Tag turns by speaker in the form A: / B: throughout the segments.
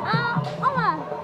A: Ah, Omar.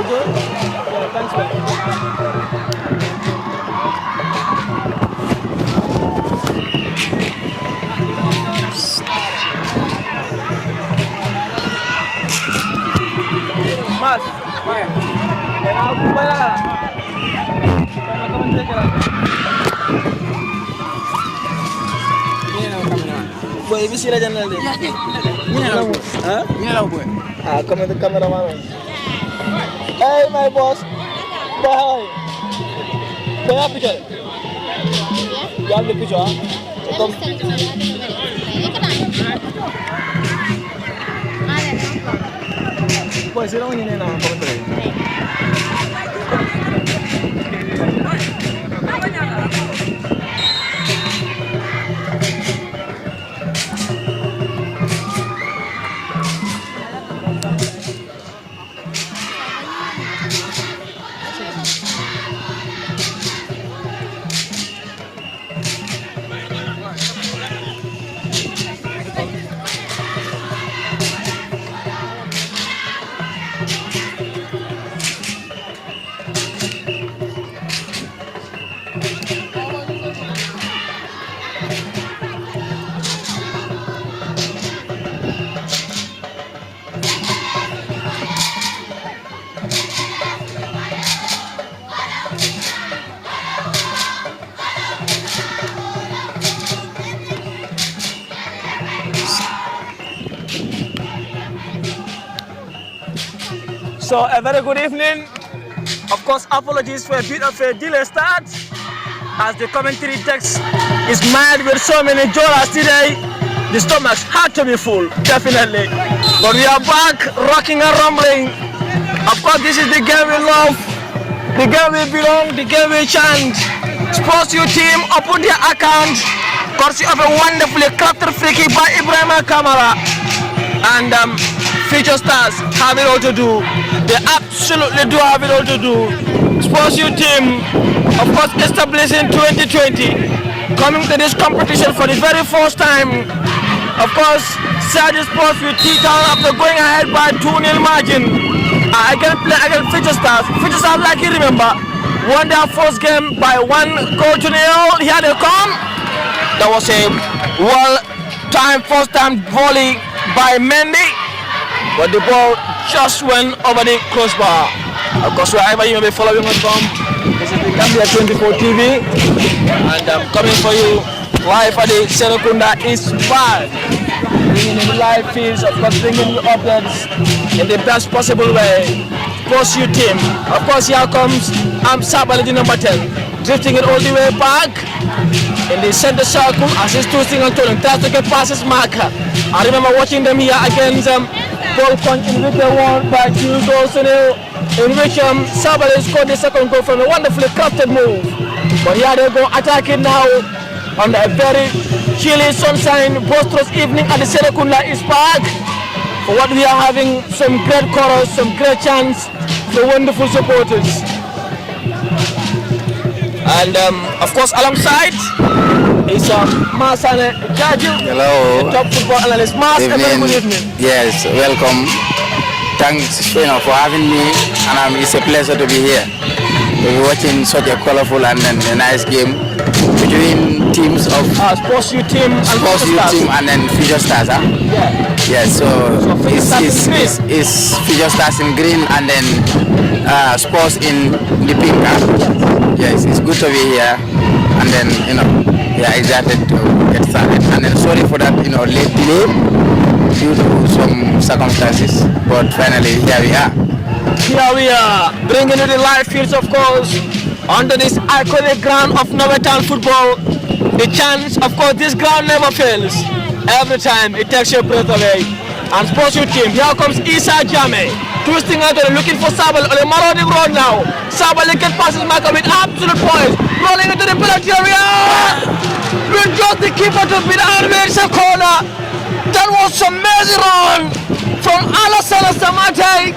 B: good? Yeah, thanks, man. Mas, aku bayar. Boy, ini sih aja nanti. Ini boy. Ah, kamu itu kameraman. Hey, my boss. Bye. Boy, apa picture? You have the picture? Come. Boy, sino ini na komentar? So a very good evening. Of course, apologies for a bit of a delay start, as the commentary text is mad with so many jolas today. The stomachs had to be full, definitely. But we are back, rocking and rumbling. Of course, this is the game we love, the game we belong, the game we chant. Spurs Youth team open their account, courtesy of a wonderfully crafted free kick by Ibrahim Kamara. And future stars have it all to do. They absolutely do have it all to do. Spurs Youth team, of course, established in 2020, coming to this competition for the very first time. Of course, Sesdo Spurs with T-Town after going ahead by 2-0 margin. I can play against future stars. Future stars, like you remember, won their first game by 1 goal to 0. Here they come. That was a first time volley by Mendy, but the ball just went over the crossbar. Of course, wherever you may be following us from, this is the Gambia 24 TV, and I'm coming for you live at the Serekunda East Park, bringing in the live feeds, of course, bringing you updates in the best possible way. Spurs Youth team, of course, here comes Sabalidi number 10, drifting it all the way back in the center circle as he's twisting and turning, tries to get past his marker. I remember watching them here against Paul Punch, in which they won by 2 goals to 0, in which Sabalidi scored the second goal from a wonderfully crafted move. But here they go attacking now on a very chilly, sunshine, boisterous evening at the Serekunda East Park. For what we are having some great chorus, some great chants for wonderful supporters. And of course, alongside is Masane Jaju,
C: hello,
B: the top football analyst. Mas, good evening.
C: Yes, welcome. Thanks, for having me, and it's a pleasure to be here. We're watching such a colorful and a nice game between teams of
B: Spurs Youth team
C: and then Future Stars. Huh? Yeah. So it's Future Stars in green and then Spurs in the pink. Huh? Yes, it's good to be here, and then excited to get started. And then sorry for that late delay due to some circumstances, but finally here we are.
B: Here we are, bringing you the live fields, of course, under this iconic ground of Nawettan football. The chance, of course, this ground never fails. Every time it takes your breath away. And Spurs Youth team, here comes Issa Jame, twisting out and looking for Sabal on a marauding road now. Sabal can pass his marker with absolute poise, rolling into the penalty area. With just the keeper to beat Almeida Serekunda. That was some amazing run from Alassane Samate.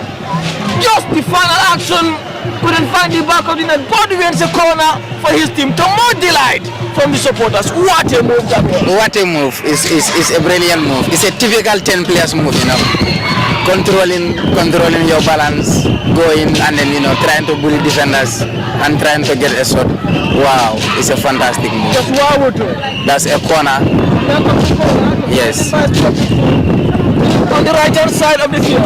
B: Just the final action, couldn't find the back of the net, but he wins a corner for his team to more delight from the supporters. What a move that was.
C: What a move. It's a brilliant move. It's a typical 10 players move, controlling your balance, going and then trying to bully defenders and trying to get a shot. Wow, it's a fantastic move.
B: Just wow to it.
C: That's a corner. Yes.
B: On the right hand side of the field,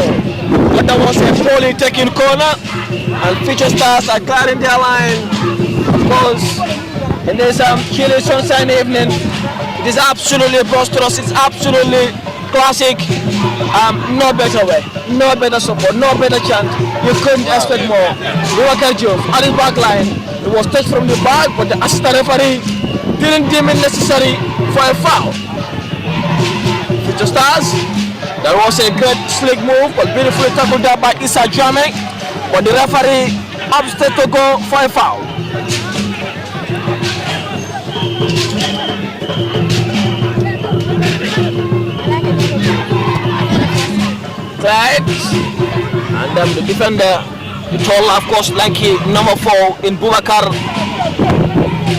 B: but that was a poorly taken corner, and Future Stars are clearing their line. Of course, in this chilly sunshine evening, it is absolutely boisterous. It's absolutely classic. No better way, no better support, no better chant. You couldn't expect more. Wakh at his back line. It was touched from the back, but the assistant referee didn't deem it necessary for a foul. Future Stars, that was a great slick move, but beautifully tackled there by Issa Jame, but the referee opted to go for a foul. Right, and the defender, the tall, of course, lanky number 4 in Boubacar,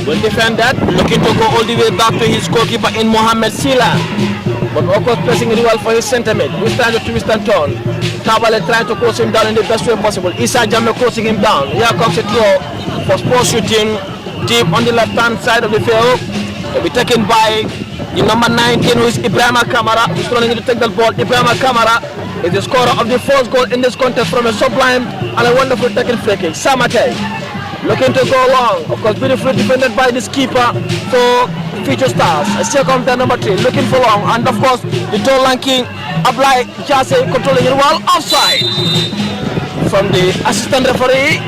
B: will defend that, looking to go all the way back to his goalkeeper in Mohamed Sila, but of course pressing really well for his centre mid, who's trying to twist and turn. Tabale trying to close him down in the best way possible. Issa Jame closing him down. Here comes a throw for Spurs shooting deep on the left hand side of the field. To be taken by the number 19, who is Ibrahima Kamara, who's running to take that ball. Ibrahima Kamara is the scorer of the first goal in this contest from a sublime and a wonderful taken free kick. Samate looking to go long, of course beautifully defended by this keeper for Future Stars. Still comes the number 3, looking for long, and of course the tall lanky Ablai Jase controlling it well, offside from the assistant referee,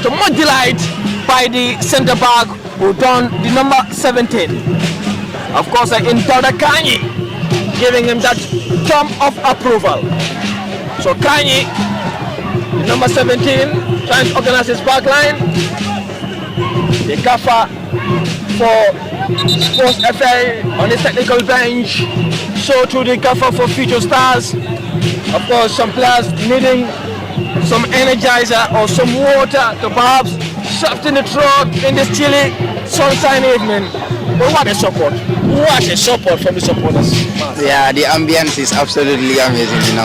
B: to much delight by the centre back who donned the number 17. Of course in Dauda Kanyi, giving him that thumb of approval. So Kanyi, the number 17, trying to organize his back line. The gaffer for Sports FA on his technical bench. So to the gaffer for Future Stars. Of course, some players needing some energizer or some water to perhaps soften the throat in this chilly sunshine evening. But what a support! What a support from the supporters.
C: Yeah, the ambience is absolutely amazing,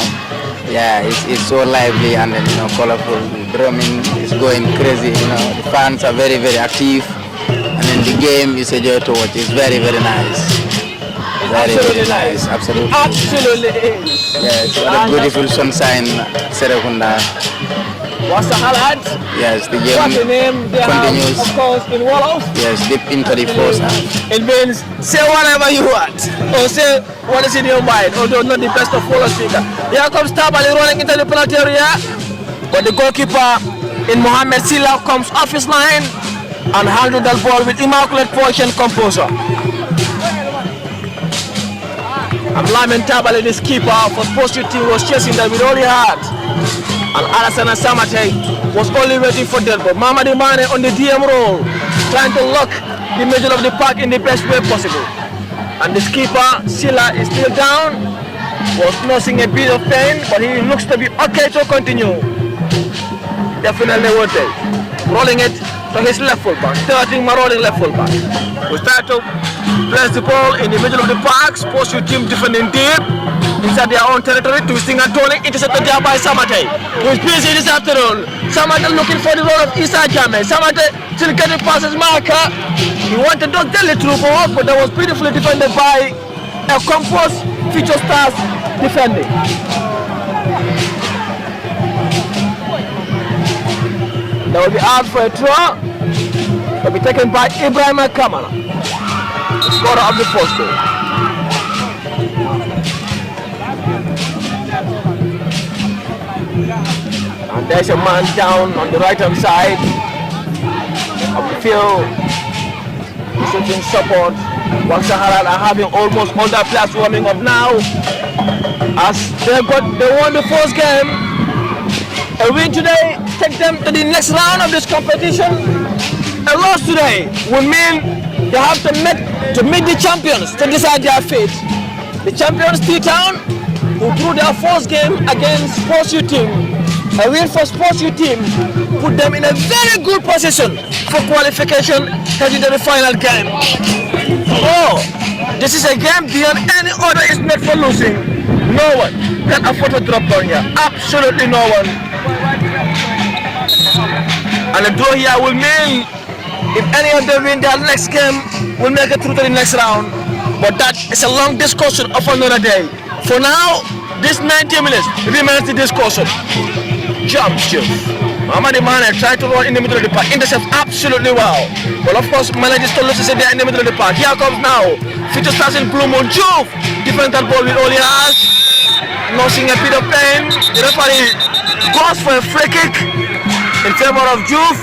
C: Yeah, it's so lively and then, colorful. The drumming is going crazy, The fans are very, very active. And then the game is a joy to watch. It's very, very nice. Very nice. Absolutely.
B: Absolutely is.
C: Yes, what a beautiful sunshine, Serekunda.
B: Wakh Sahalat.
C: Yes, the game
B: What the name they
C: continues.
B: Have, of course, in Wolof.
C: Yes, deep into the force.
B: It means say whatever you want, or say what is in your mind, although not the best of all speaker. Here comes Tabale running into the penalty area, but the goalkeeper in Mohamed Sila comes off his line and handled that ball with immaculate poise and composure. I'm Lamin Tabale, this keeper for Spurs Youth team, was chasing that with all he had. And Alassane Samate was only waiting for that, but Mamadi Mane on the DM roll, trying to lock the middle of the park in the best way possible. And this keeper, Sila, is still down, was nursing a bit of pain, but he looks to be okay to continue. Definitely worth it. Rolling it to his left full back, starting marauding left full back. We start to place the ball in the middle of the park. Spurs Youth team defending deep inside their own territory, twisting and turning, intercepted there by Samate, who is busy this afternoon. Samate looking for the role of Issa Jame. Samate still getting past his marker. He wanted to tell it through for work, but that was beautifully defended by a composed Future Stars defending. That will be out for a throw. Will be taken by Ibrahima Kamara, the scorer of the first goal. And there's a man down on the right hand side of the field. Shooting support. Wakh Sahalat are having almost all their players warming up now, as they won the first game. A win today take them to the next round of this competition. A loss today will mean they have to meet the champions to decide their fate. The champions T-Town, who drew their first game against Spurs Youth team. A win for Spurs Youth team put them in a very good position for qualification heading to the final game. Oh, this is a game beyond any other is made for losing. No one can afford to drop down here. Absolutely no one. And a draw here will mean if any of them win their next game, we'll make it through to the next round. But that is a long discussion of another day. For now, this 90 minutes remains the discussion. Jump, Mamadi Mane tried to run in the middle of the park. Intercepts absolutely well. Well, of course, manages to lose it there in the middle of the park. Here comes now. Future starts in Blue Moon. Juve defends that ball with all he has. Losing a bit of pain. The referee goes for a free kick in favor of Juve,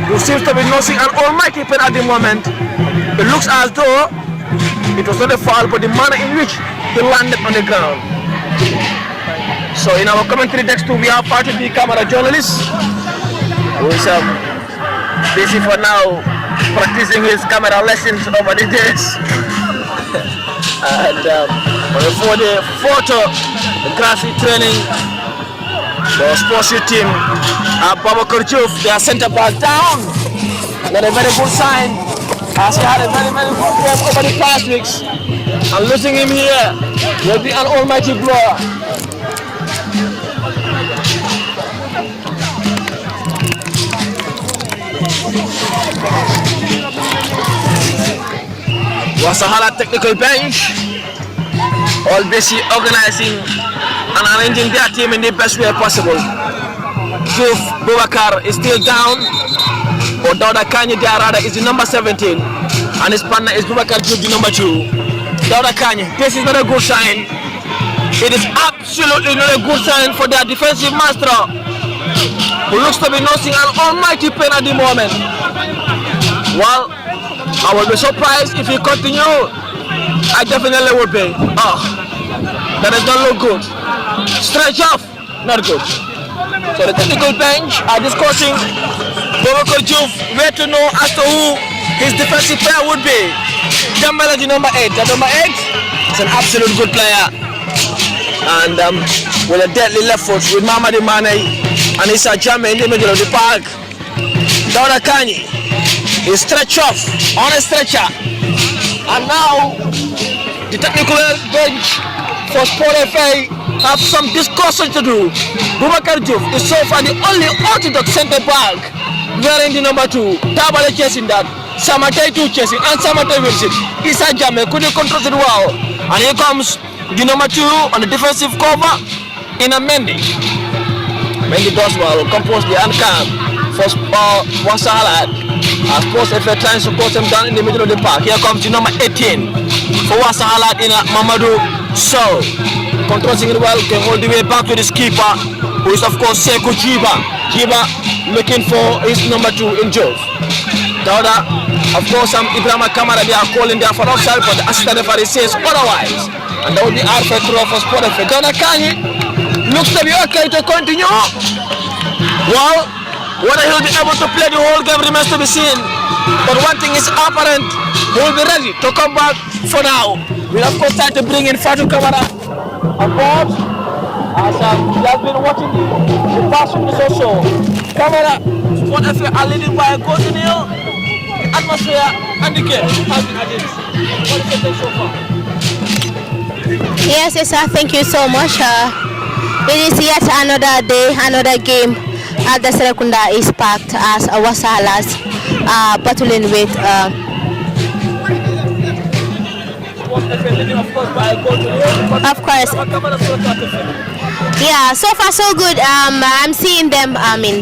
B: who seems to be nursing an almighty pain at the moment. It looks as though it was not a foul, but the manner in which he landed on the ground. So in our commentary next to we have part of the camera journalist who is busy for now practicing his camera lessons over the days. And for the photo graphic training for Spurs Youth team, Babakar Juve, their centre back down. Not a very good sign as he had a very good game over the past weeks. And losing him here will be an almighty blow. Wakh Sahalat technical bench, all busy organizing and arranging their team in the best way possible. Juve Boubacar is still down, but Dauda Kanye Diarada is the number 17 and his partner is Boubacar Juve, the number 2. Dauda Kanye, this is not a good sign. It is absolutely not a good sign for their defensive master, who looks to be nursing an almighty pain at the moment. Well, I will be surprised if he continue. I definitely would be. Oh, that does not look good. Stretch off, not good. So the technical bench are discussing Babakar Juve where to know as to who his defensive player would be. Dembele, the number 8. The number 8 is an absolute good player. And with a deadly left foot with Mamadi Mane and Issa Jammeh in the middle of the park. Dauda Kanye is stretched off on a stretcher. And now the technical bench for Sport FA have some discussion to do. Boubacar Juve is so far the only orthodox centre back wearing the number 2. Tabale chasing that. Samate 2 chasing and Samate Wilson. Issa Jammeh couldn't control it well. And here comes the number 2 on the defensive cover in a Mendy. Mendy does well, compose the handcam for Wakh Sahalat. As Spurs FA trying to put him down in the middle of the park. Here comes the number 18 for Wakh Sahalat in Mamadou Sow. Controlling it well, can hold the way back to the keeper, who is of course Sekou Jiba. Jiba looking for his number 2 in Juve. Dauda, of course, Ibrahima Kamara, they are calling there for offside, but the assistant referee says otherwise. And that will be out for throw for Sport FA. Dauda Kanye looks to be okay to continue. Well, whether he'll be able to play the whole game remains to be seen. But one thing is apparent, he will be ready to come back for now. We'll of course try to bring in Fatou Kamara on board, as he has been watching the past minutes or so. Kamara, Sport FA are leading by a goal to nil. The atmosphere and the game has been added. What do you think so far?
A: Yes, sir. Thank you so much. It is yet another day, another game at the Serekunda is packed as Wakh Sahalat battling with of course. Yeah, so far so good. I'm seeing them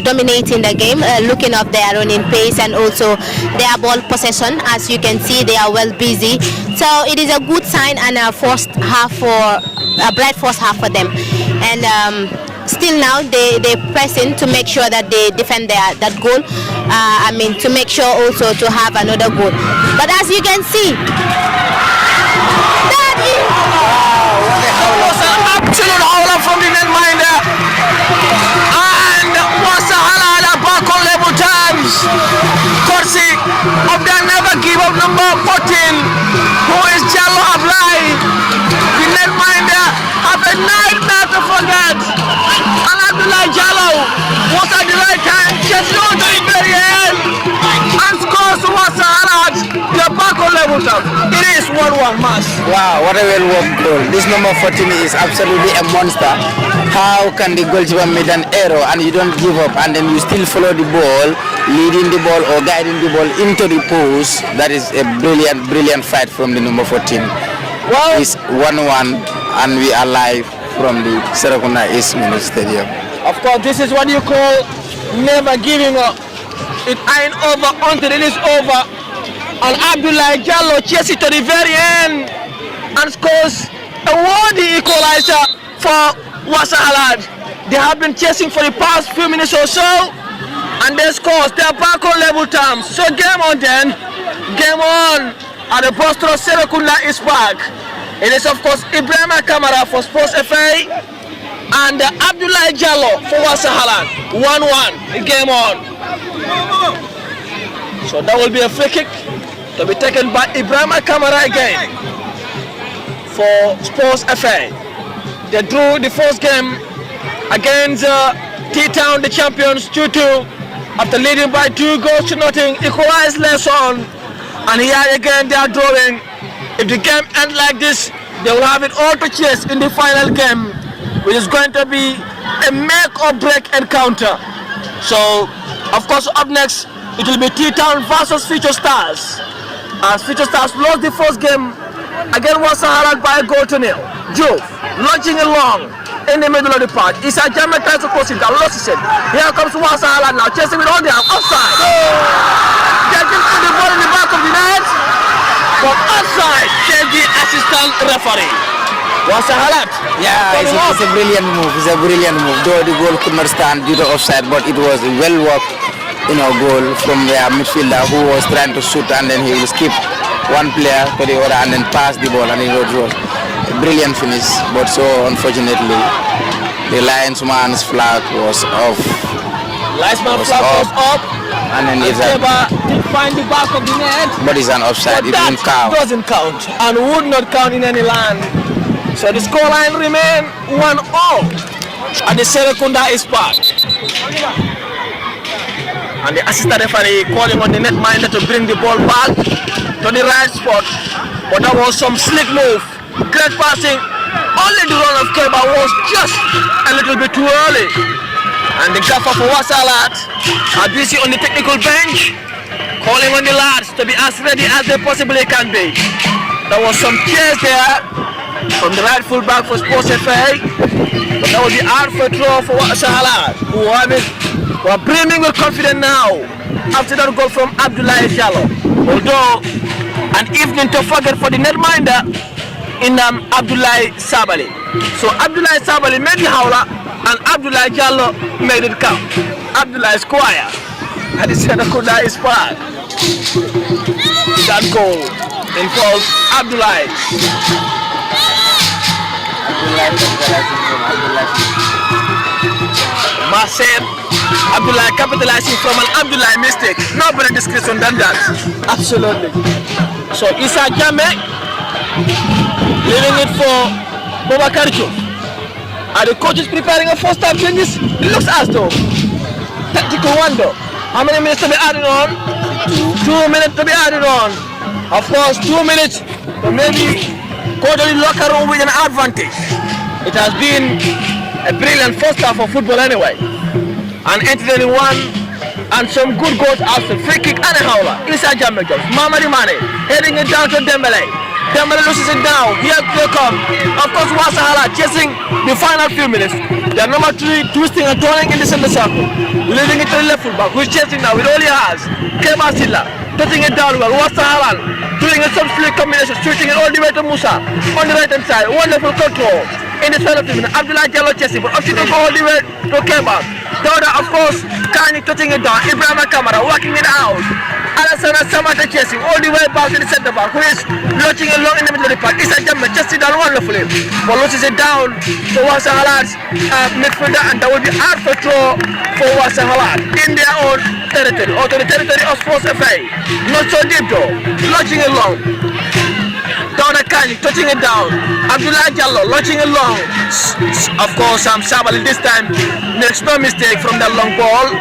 A: dominating the game, looking up their running pace and also their ball possession. As you can see, they are well busy. So it is a good sign and a bright first half for them. And still now they press in to make sure that they defend that goal. To make sure also to have another goal. But as you can see, that is
B: absolute howler from the netminder, and Wakh Sahalat back on level times, courtesy of the never give up number 14, who is Jallo Ablai. The netminder have a nightmare to forget, and Abdullah Jallo was at the right time, just on to the very end, and scores Wakh Sahalat. They are back on level times. It is 1-1 match.
C: Wow, what a well-worked goal. This number 14 is absolutely a monster. How can the goalkeeper make an error and you don't give up and then you still follow the ball, leading the ball or guiding the ball into the post? That is a brilliant, brilliant fight from the number 14.
B: Well,
C: It's 1-1 and we are live from the Serekunda East Mini Stadium.
B: of course, this is what you call never giving up. It ain't over until it is over. And Abdullah Jallo chases it to the very end and scores a worthy equalizer for Wakh Sahalat. They have been chasing for the past few minutes or so, and they score. They are back on level terms. So game on then. Game on. And the Boston Serekunda is back. It is of course Ibrahim Kamara for Sports FA and Abdullah Jallo for Wakh Sahalat. 1-1. Game on. So that will be a free kick to be taken by Ibrahim Kamara again for Sports FA. They drew the first game against T-Town, the champions, 2-2 after leading by 2-0. Equalized less on, and here again they are drawing. If the game ends like this, they will have it all to chase in the final game, which is going to be a make or break encounter. So, of course, up next it will be T-Town versus Future Stars. As Future Stars lost the first game against Wakh Sahalat by a goal to nil. Juve launching along in the middle of the park. Isa Jammeh tries to cross it, that lost it. Here comes Wakh Sahalat now, chasing with all the arm, offside. They just put the ball in the back of the net, but offside, says the assistant referee. Wakh Sahalat.
C: Yeah, it's a brilliant move. It's a brilliant move. Though the goal could not stand due to offside, but it was a well-worked, goal from their midfielder who was trying to shoot, and then he will skip one player to the other and then pass the ball, and it was a brilliant finish. But so unfortunately, the linesman's flag was off.
B: Linesman's flag was up,
C: and then
B: did find the back of the net.
C: But it's an offside. It
B: That
C: didn't count.
B: doesn't count and would not count in any land. So the scoreline remains 1-0, and the Serekunda is back. And the assistant referee calling on the netminder to bring the ball back to the right spot. But that was some slick move. Great passing. Only the run of Keba was just a little bit too early. And the gaffer for Wakh Sahalat are busy on the technical bench, calling on the lads to be as ready as they possibly can be. There was some cheers there from the right full back for Sports FA. But that will be hard for a draw for Wakh Sahalat, who are brimming with confidence now after that goal from Abdullah Jallo. Although an evening to forget for the netminder in Abdullah Sabali. So Abdullah Sabali made the howler and Abdullah Jallo made it count. Abdullah is quiet and the Serekunda is back. That goal involves Abdullah. Marcel Abdullah capitalizing from an Abdullah mistake. No better description than that. Absolutely. So Isa Jammeh leaving it for Bobakar Diouf. Are the coaches preparing a first time changes? It looks as though. Tactical wonder. How many minutes to be added on? 2 minutes to be added on. Of course, 2 minutes to maybe go to the locker room with an advantage. It has been a brilliant first half of football anyway. And entertaining one and some good goals after free kick and a howler. Isa Jammeh jumps. Mamadi Mane heading it down to Dembele. Dembele loses it down. Here they come. Of course, Wakh Sahalat chasing the final few minutes. They are number 3 twisting and turning in the center circle. Leaving it to the left full back, who is chasing now with all he has. Keba Silla touching it down well. Wakh Sahalat doing a some slick combination, shooting it all the way to Musa on the right hand side. Wonderful control in the center field. Abdullah Jallo chasing, but option to go all the way to Keba. Dauda, of course, Kani touching it down. Ibrahim Kamara working it out. Alassane Samata chasing all the way back to the center back, who is launching along in the middle of the park. Isa Jammeh chasing down wonderfully, but loses it down to Wakh Sahalat's midfielder, and that will be hard for throw for Wakh Sahalat in their own territory, or to the territory of Sports FA. Not so deep though, launching along. Kani touching it down. Abdullah Jallo launching it long. Of course, Sabali this time makes no mistake from that long ball.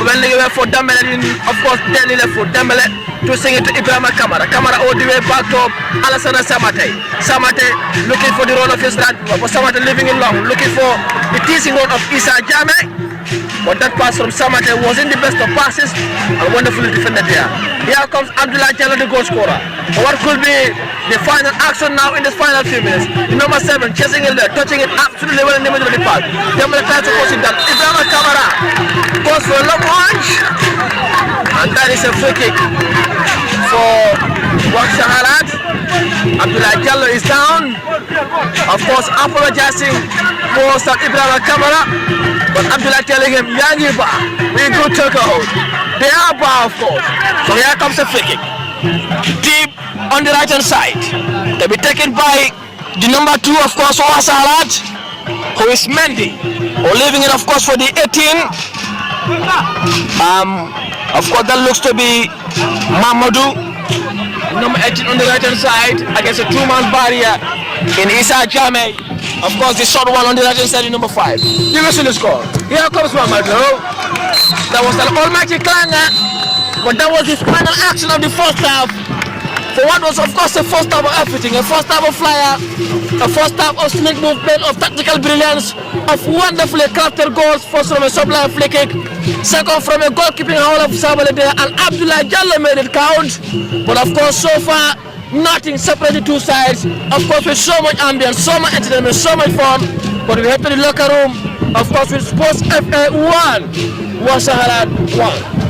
B: When they went for Dembele, of course, then left for Dembele to sing it to Ibrahima Kamara. Kamara all the way back to Alassane Samate. Samate looking for the role of his right, but Samate leaving it long, looking for the teasing role of Issa Jame. But that pass from Samate wasn't the best of passes and wonderfully defended there. Here comes Abdullah Jallo, the goal scorer. What could be the final action now in this final few minutes? The number 7 chasing it there, touching it absolutely well in the middle of the park. Dembele tries to push it down. Ibrahima Kamara goes for a long punch, and that is a free kick for Wakh Sahalat. Abdullah Jallo is down. Of course, apologizing for Ibrahima Kamara, but Abdullah telling him, Yangi Ba, we go take a hold. They are Ba, of course. So here comes a free kick. Deep on the right hand side. To be taken by the number 2, of course, Wakh Sahalat, who is Mendy, or leaving it, of course, for the 18. Of course, that looks to be Mamadou, number 18 on the right hand side, against a 2-man barrier in Issa Jame. Of course, the short one on the right hand side, number 5. The whistle is called. Here comes Mamadou. That was an almighty clanger, but that was the final action of the first half. For what was, of course, the first half of everything, a first half of flyer, a first half of snake movement, of tactical brilliance, of wonderfully crafted goals, first from a sublime free kick, second from a goalkeeping howl of Sabali there, and Abdullah Jallo made it count. But of course, so far, nothing separated the two sides. Of course, with so much ambience, so much entertainment, so much fun. But we head to the locker room, of course, with Spurs FA 1, Wakh Sahalat 1.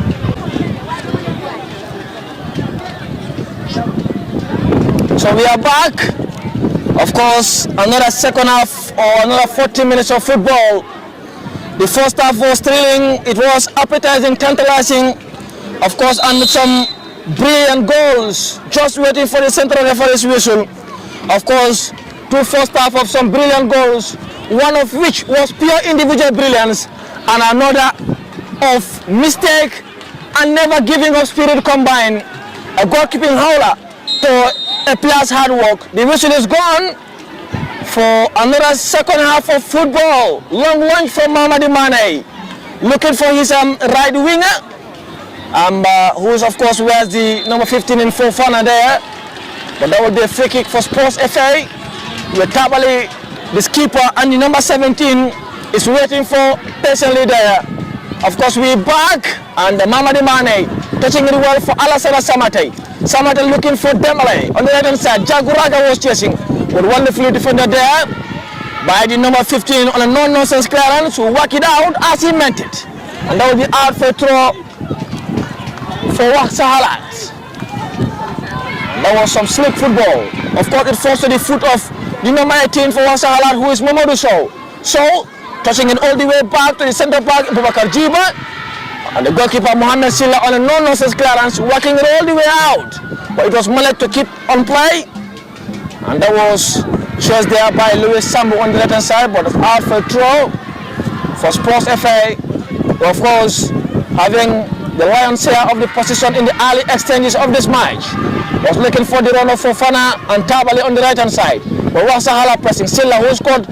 B: So we are back. Of course, another second half or another 40 minutes of football. The first half was thrilling, it was appetizing, tantalizing, of course, and some brilliant goals, just waiting for the central referee's whistle. Of course, 2 first half of some brilliant goals, one of which was pure individual brilliance, and another of mistake and never giving up spirit combined. A goalkeeping howler to a player's hard work. The whistle is gone for another second half of football. Long launch from Mamadi Mane, looking for his right winger, who is, of course, wears the number 15 in Fofana there. But that will be a free kick for Spurs FA. With Tabali, the skipper, and the number 17 is waiting for patiently there. Of course, we're back, and Mamadi Mane touching it well for Alassane Samate. Samate looking for Dembele on the right hand side. Jaguraga was chasing, but wonderfully defended there by the number 15 on a no-nonsense clearance who whack it out as he meant it. And that will be out for a throw for Wakh Sahalat. That was some slick football. Of course, it falls to the foot of the number 18 for Wakh Sahalat, who is Mamadou Sow. So, touching it all the way back to the centre back, Boubacar Jiba. And the goalkeeper Mohamed Silla on a no-nonsense clearance, working it all the way out. But it was Malek to keep on play. And that was chased there by Louis Sambu on the left hand side, but it's out for a throw for Spurs FA. Of course, having the lion's share of the position in the early exchanges of this match. Was looking for the run of Fofana and Tabali on the right hand side. But Wakh Sahalat pressing Silla, who scored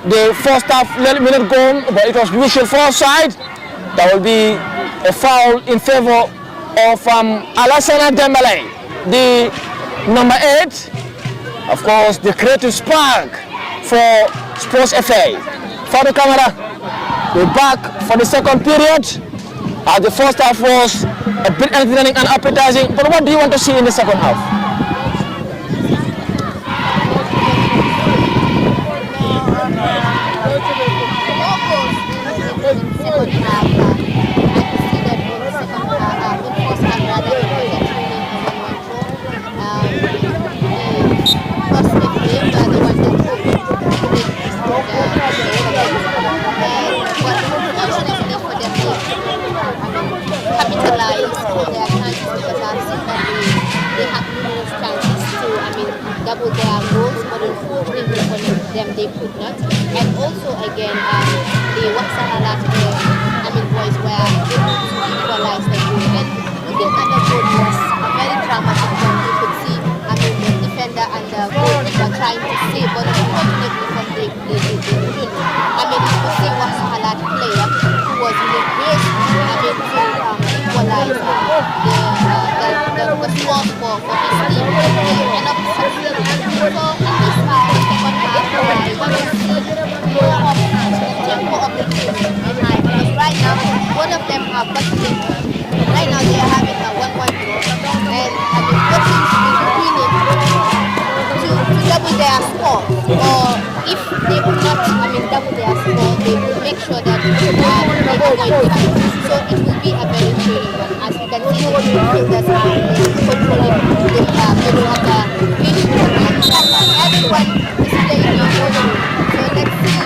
B: the first half minute goal, but it was whistled for offside. That will be a foul in favor of Alassane Dembele, the number 8. Of course, the creative spark for Spurs FA. For the camera, we're back for the second period. The first half was a bit entertaining and appetizing, but what do you want to see in the second half?
A: Double their goals, but unfortunately for them they could not. And also again, the Wakh Sahalat boys were able to equalize the goal. And looking at the goal was a very dramatic one. You could see the defender and the score for his team, and he ended up succeeding. So in this second half, you will see more of the tempo of the game behind, because right now both of them are battling. Right now they are having a 1-1 draw, and both teams will be winning to double their score, or if they will not double their score, they will make sure that they avoid defeat. So it will be a very thrilling one. As you can see, the midfielders are controlling the middle of the pitch, and everyone is playing in order. So let's see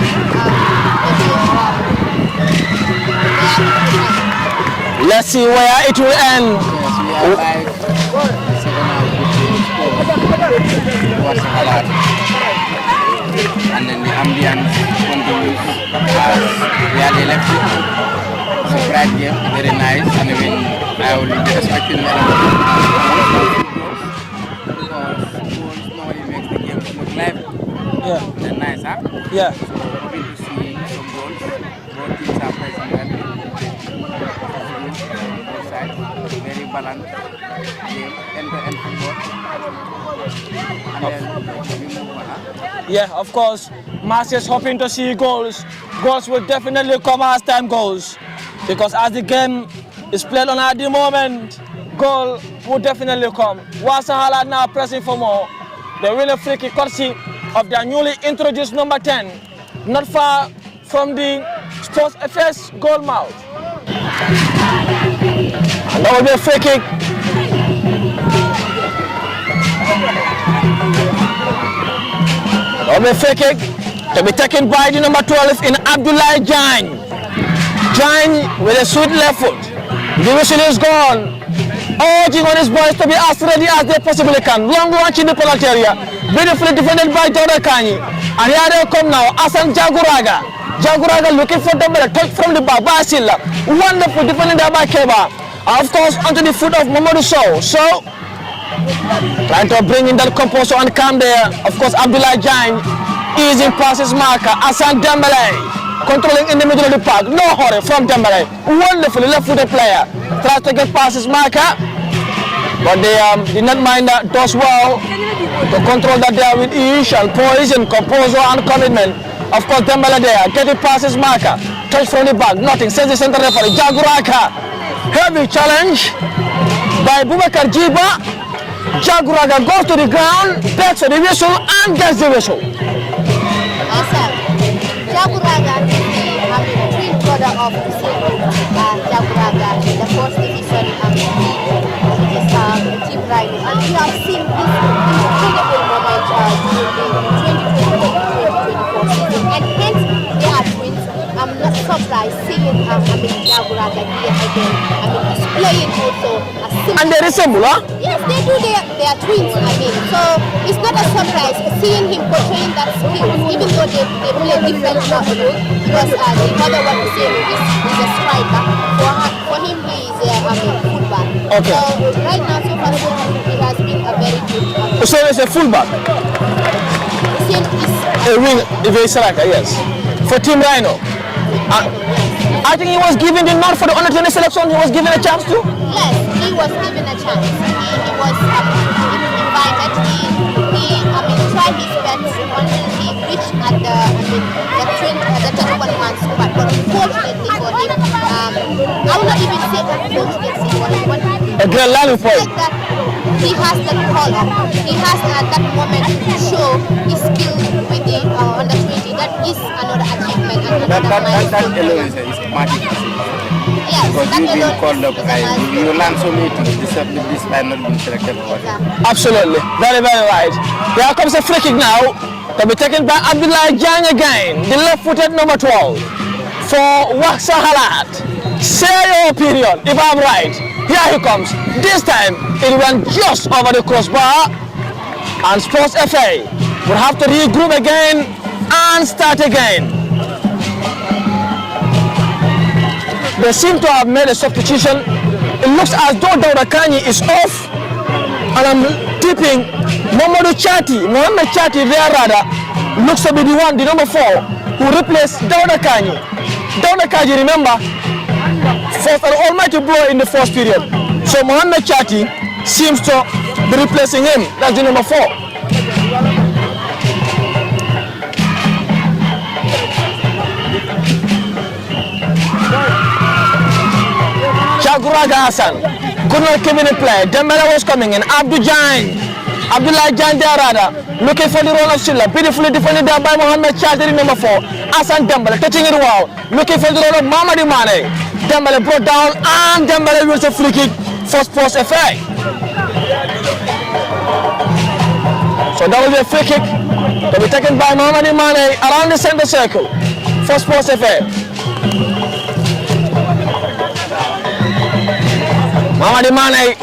B: Let's see where it will end.
C: Wakh Sahalat. And then the ambience continues as where they left it. It's a bright game, very nice, and even I will be expecting that because goals normally makes the game look lively.
B: Yeah.
C: And nice, huh?
B: Yeah.
C: So hoping to see some goals. Both teams are pressing well. Both sides, very balanced game, end-to-end football. And then we move on, huh?
B: Yeah, of course. Marcia is hoping to see goals. Goals will definitely come as time goes, because as the game is played on at the moment, goal will definitely come. Wakh Sahalat now pressing for more. They win a free kick courtesy of their newly introduced number 10, not far from the Spurs FS goal mouth. And that will be a free kick. That will be a free kick to be taken by the number 12 in Abdullah Jain. Jain with a sweet left foot. The whistle is gone. Urging on his boys to be as ready as they possibly can. Long launch in the penalty area. Beautifully defended by Dauda Kanyi. And here they come now. Asan Jaguraga. Jaguraga looking for the touch from the back by Silla. Wonderful defending there by Keba. Of course, onto the foot of Mamadou Sow. So, trying to bring in that composure and calm there. Of course, Abdullah Jain easing past his marker. Asan Dembele controlling in the middle of the park. No hurry from Dembele. Wonderfully left-footed player. Tries to get past his marker. But they did not mind that, does well to control that there with ease and poise and composure and commitment. Of course, Dembele there, getting past his marker. Touch from the back, nothing, says the center referee. Jaguraga, heavy challenge by Boubacar Jiba. Jaguraga goes to the ground, begs for the whistle and gets the whistle.
A: Awesome. Jaguraga is the twin brother of Jaguraga, the first division team Rhino. And we have seen this incredible moment during the 2020-2024 season. And hence, they are twins. I'm not surprised seeing Jaguraga here again. He's playing also a similar.
B: And they resemble, huh?
A: Yes, they do. They are twins. So it's not a surprise seeing him portraying that skill, even though they play different roles. Because the other one is a striker. For him, he is a fullback.
B: Okay.
A: So right now, so far, he has been a very good.
B: So it's a fullback. A wing, if it's striker, yes. For Team Rhino. I think he was given the nod for the under 20 selection. He was given a chance to.
A: Yes, he was given a chance. He was invited. He tried his best until he reached at the 21-man squad. But unfortunately for him, I will not even say unfortunately for him, but
B: a great landing point.
A: He has that call up. He has at that moment to show his skill with the under 20. That is another achievement and another milestone.
C: That alone is magic.
A: Yes,
C: because
A: that
C: you've been
A: alone
C: called up,
A: is
C: you learn so many things. This might not been selected for it.
B: Absolutely, very, very right. Here comes a free kick now to be taken by Abdullah Jain again, the left-footed number 12 for Wakh Sahalat. Say your opinion, if I'm right. Here he comes. This time it went just over the crossbar, and Spurs FA will have to regroup again and start again. They seem to have made a substitution. It looks as though Dauda Kanyi is off, and I'm tipping Mohamed Chati there rather looks to be the one, the number 4, who replaced Dauda Kanyi. Dauda Kanyi, remember, fought an almighty blow in the first period. So Mohamed Chati seems to be replacing him. That's the number 4. Jaguraga Hassan could not keep in the play. Dembele was coming in. Abdullah Jan Diarada looking for the role of Silla. Beautifully defended there by Mohamed Chadri, number 4. Hassan Dembele touching it well. Looking for the role of Mamadi Mane. Dembele brought down and Dembele was a free kick for Spurs FA. So that will be a free kick to be taken by Mamadi Mane around the center circle for Spurs FA. Mamadi Mane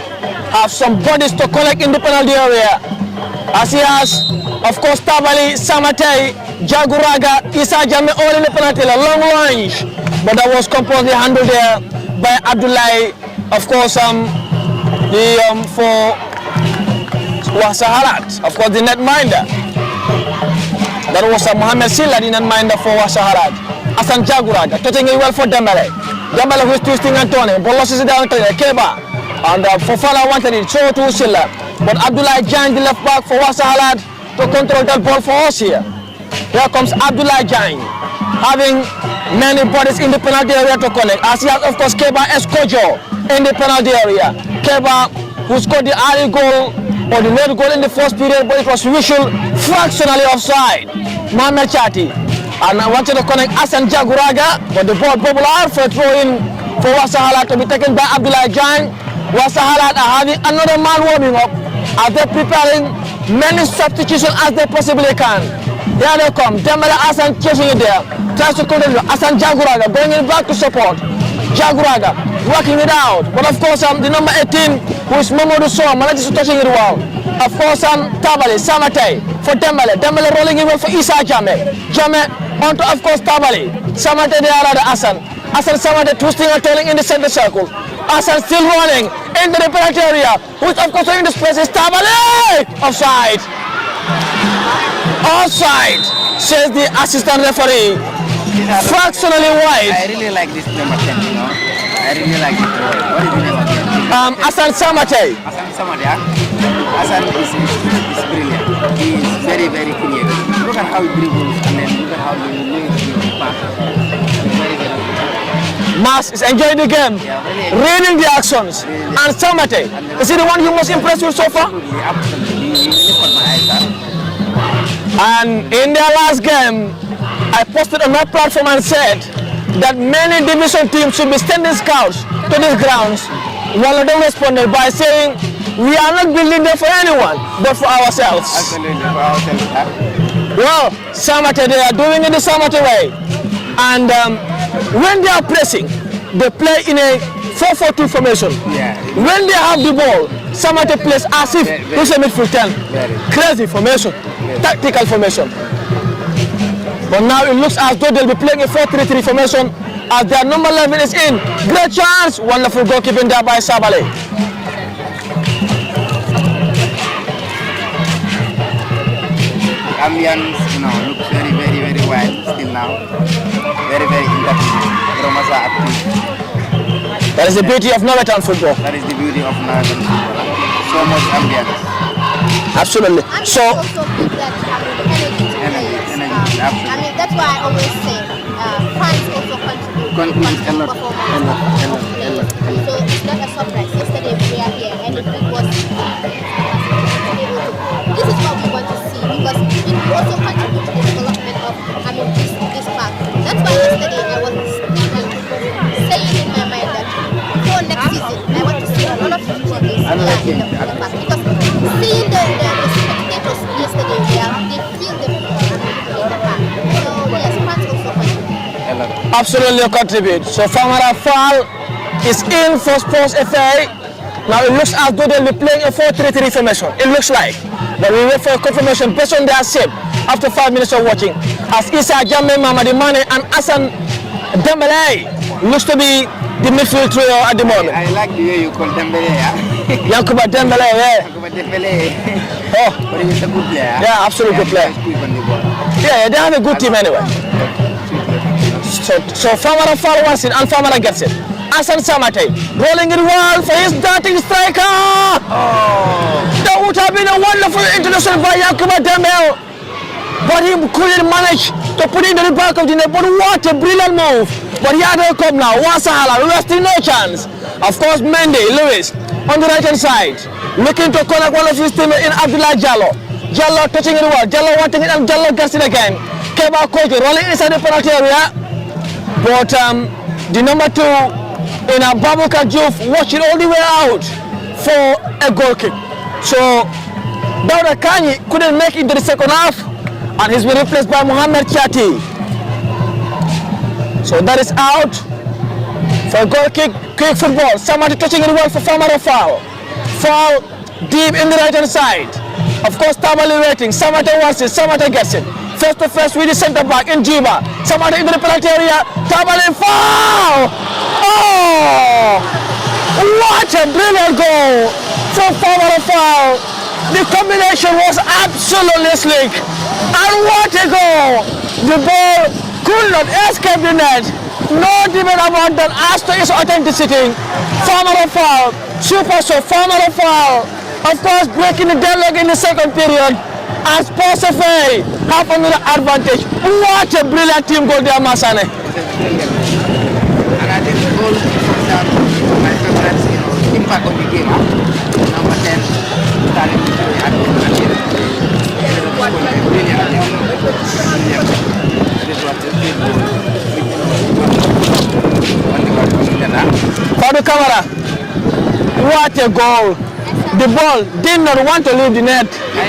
B: have some bodies to collect in the penalty area, as he has, of course, Tabali, Samate, Jaguraga, Issa Jame all in the penalty, a long range, but that was completely handled there by Abdullah, of course, for Wakh Sahalat, of course, the netminder. That was Mohamed Silla, the netminder for Wakh Sahalat. Hassan Jaguraga, touching it well for Dembele. Dembele who is twisting and turning, but losses it down to Keba. And Fofana wanted it, so to Silla. But Abdullah Jan, the left back for Wakh Sahalat, to control that ball for us here. Here comes Abdullah Jan, having many bodies in the penalty area to connect. As he has, of course, Keba Escojo in the penalty area. Keba, who scored the early goal, or the late goal in the first period, but it was whistled fractionally offside. Mohamed Chati. And I wanted to connect Hassan Jaguraga, but the ball bubbled out for a throw-in for Wakh Sahalat to be taken by Abdullah Jan. Wakh Sahalat are having another man warming up as they're preparing many substitutions as they possibly can. There they come. Dembele Hassan chasing it there. Tries to control Hassan Jaguraga, bringing it back to support. Jaguraga working it out. But of course, the number 18, who is Mamadou Sow, manages to touching it well. Of course, Tabali, Samate for Dembele. Dembele rolling it well for Issa Jame. Jame onto, of course, Tabali. Samate there, Hassan. Hassan Samate twisting and turning in the center circle. Hassan still running into the penalty area, which of course in this place is Tabali! Offside! Offside, says the assistant referee. Fractionally wide.
C: I really like this number 10, you know. I really like it. What is the name again?
B: Hassan Samate.
C: Hassan Samate, yeah? Hassan is brilliant. He is very, very clear. Look at how he dribbles and then look at how he moves the pass. Very, very good.
B: Mas is enjoying the game, reading the actions. And Samate, is he the one you most impressed with so far? And in their last game, I posted on my platform and said that many division teams should be sending scouts to these grounds. One of them responded by saying, we are not building them for anyone, but for ourselves.
C: Absolutely, for ourselves.
B: Well, Samate, they are doing it the Samate way. And when they are pressing, they play in a 4-4-2 formation.
C: Yeah.
B: When they have the ball, Samate plays as if he's a midfield 10. Crazy formation, tactical formation. But now it looks as though they'll be playing a 4-3-3 formation as their number 11 is in. Great chance, wonderful goalkeeping there by Sabale.
C: Ambience, you know, looks very, very, very wild still now. Very, very interactive.
B: That is the beauty of Nawettan football.
C: That is the beauty of Nawettan football. So much ambience.
B: Absolutely. So,
C: energy, absolutely.
D: I mean, that's why I always say fans also contribute
C: a lot.
D: So it's not a surprise. Yesterday we are here and it was this is what we want to see because it also contributes to the development of this park. That's why yesterday I was saying in my mind that before next season I want to see a lot of changes in the park because seeing the spectators yesterday they feel the people in the park. So yes, fans also contribute.
B: absolutely contribute. So Famara Fall is in for Spurs FA. Now it looks as though they'll be playing a 4-3-3 formation. It looks like. But we wait for a confirmation based on their shape after 5 minutes of watching. As Issa Jammeh, Mamadi Mane and Hassan Dembele looks to be the midfield trio at the moment.
C: I like the way you call Dembele, yeah?
B: Yankuba Dembele, yeah.
C: Yankuba Dembele.
B: Oh.
C: But he's a good player.
B: Yeah, absolutely good player. Yeah, they have a good team anyway. So Famara Fall wants it and Famara gets it. Hassan Samate rolling it well for his darting striker. Oh, a wonderful introduction by Yankuba Dembele, but he couldn't manage to put it in the back of the net. But what a brilliant move. But here they come now. Wakh Sahalat, resting no chance. Of course, Mendy, Lewis, on the right hand side, looking to connect one of his teammates in Abdullah Jallo. Jallo touching it well. Jallo wanting it and Jallo gets it again. Keba Kojo rolling inside the penalty area. But the number 2 in Baboucarr Diouf watched it all the way out for a goal kick. So Dawda Kani couldn't make it to the second half, and he's been replaced by Mohamed Chati. So that is out for a goal kick, quick football. Somebody touching it well for Famara foul. Foul deep in the right hand side. Of course, Tabali waiting. Samata wants it, Samata gets it. Face to face with the centre back in Jiba. Samata into the penalty area. Tabali foul! Oh! What a brilliant goal from Famara foul. The combination was absolutely slick. And what a goal! The ball could not escape the net. No debate about that as to its authenticity. Famara foul. Super so Famara foul. Of course, breaking the deadlock in the second period. As Spurs have another advantage. What a brilliant team goal there, Masane.
C: And I think the goal comes down to my favorite, impact on the game. Number 10, starting to play at the
B: for the camera, what a goal! The ball did not want to leave the net. You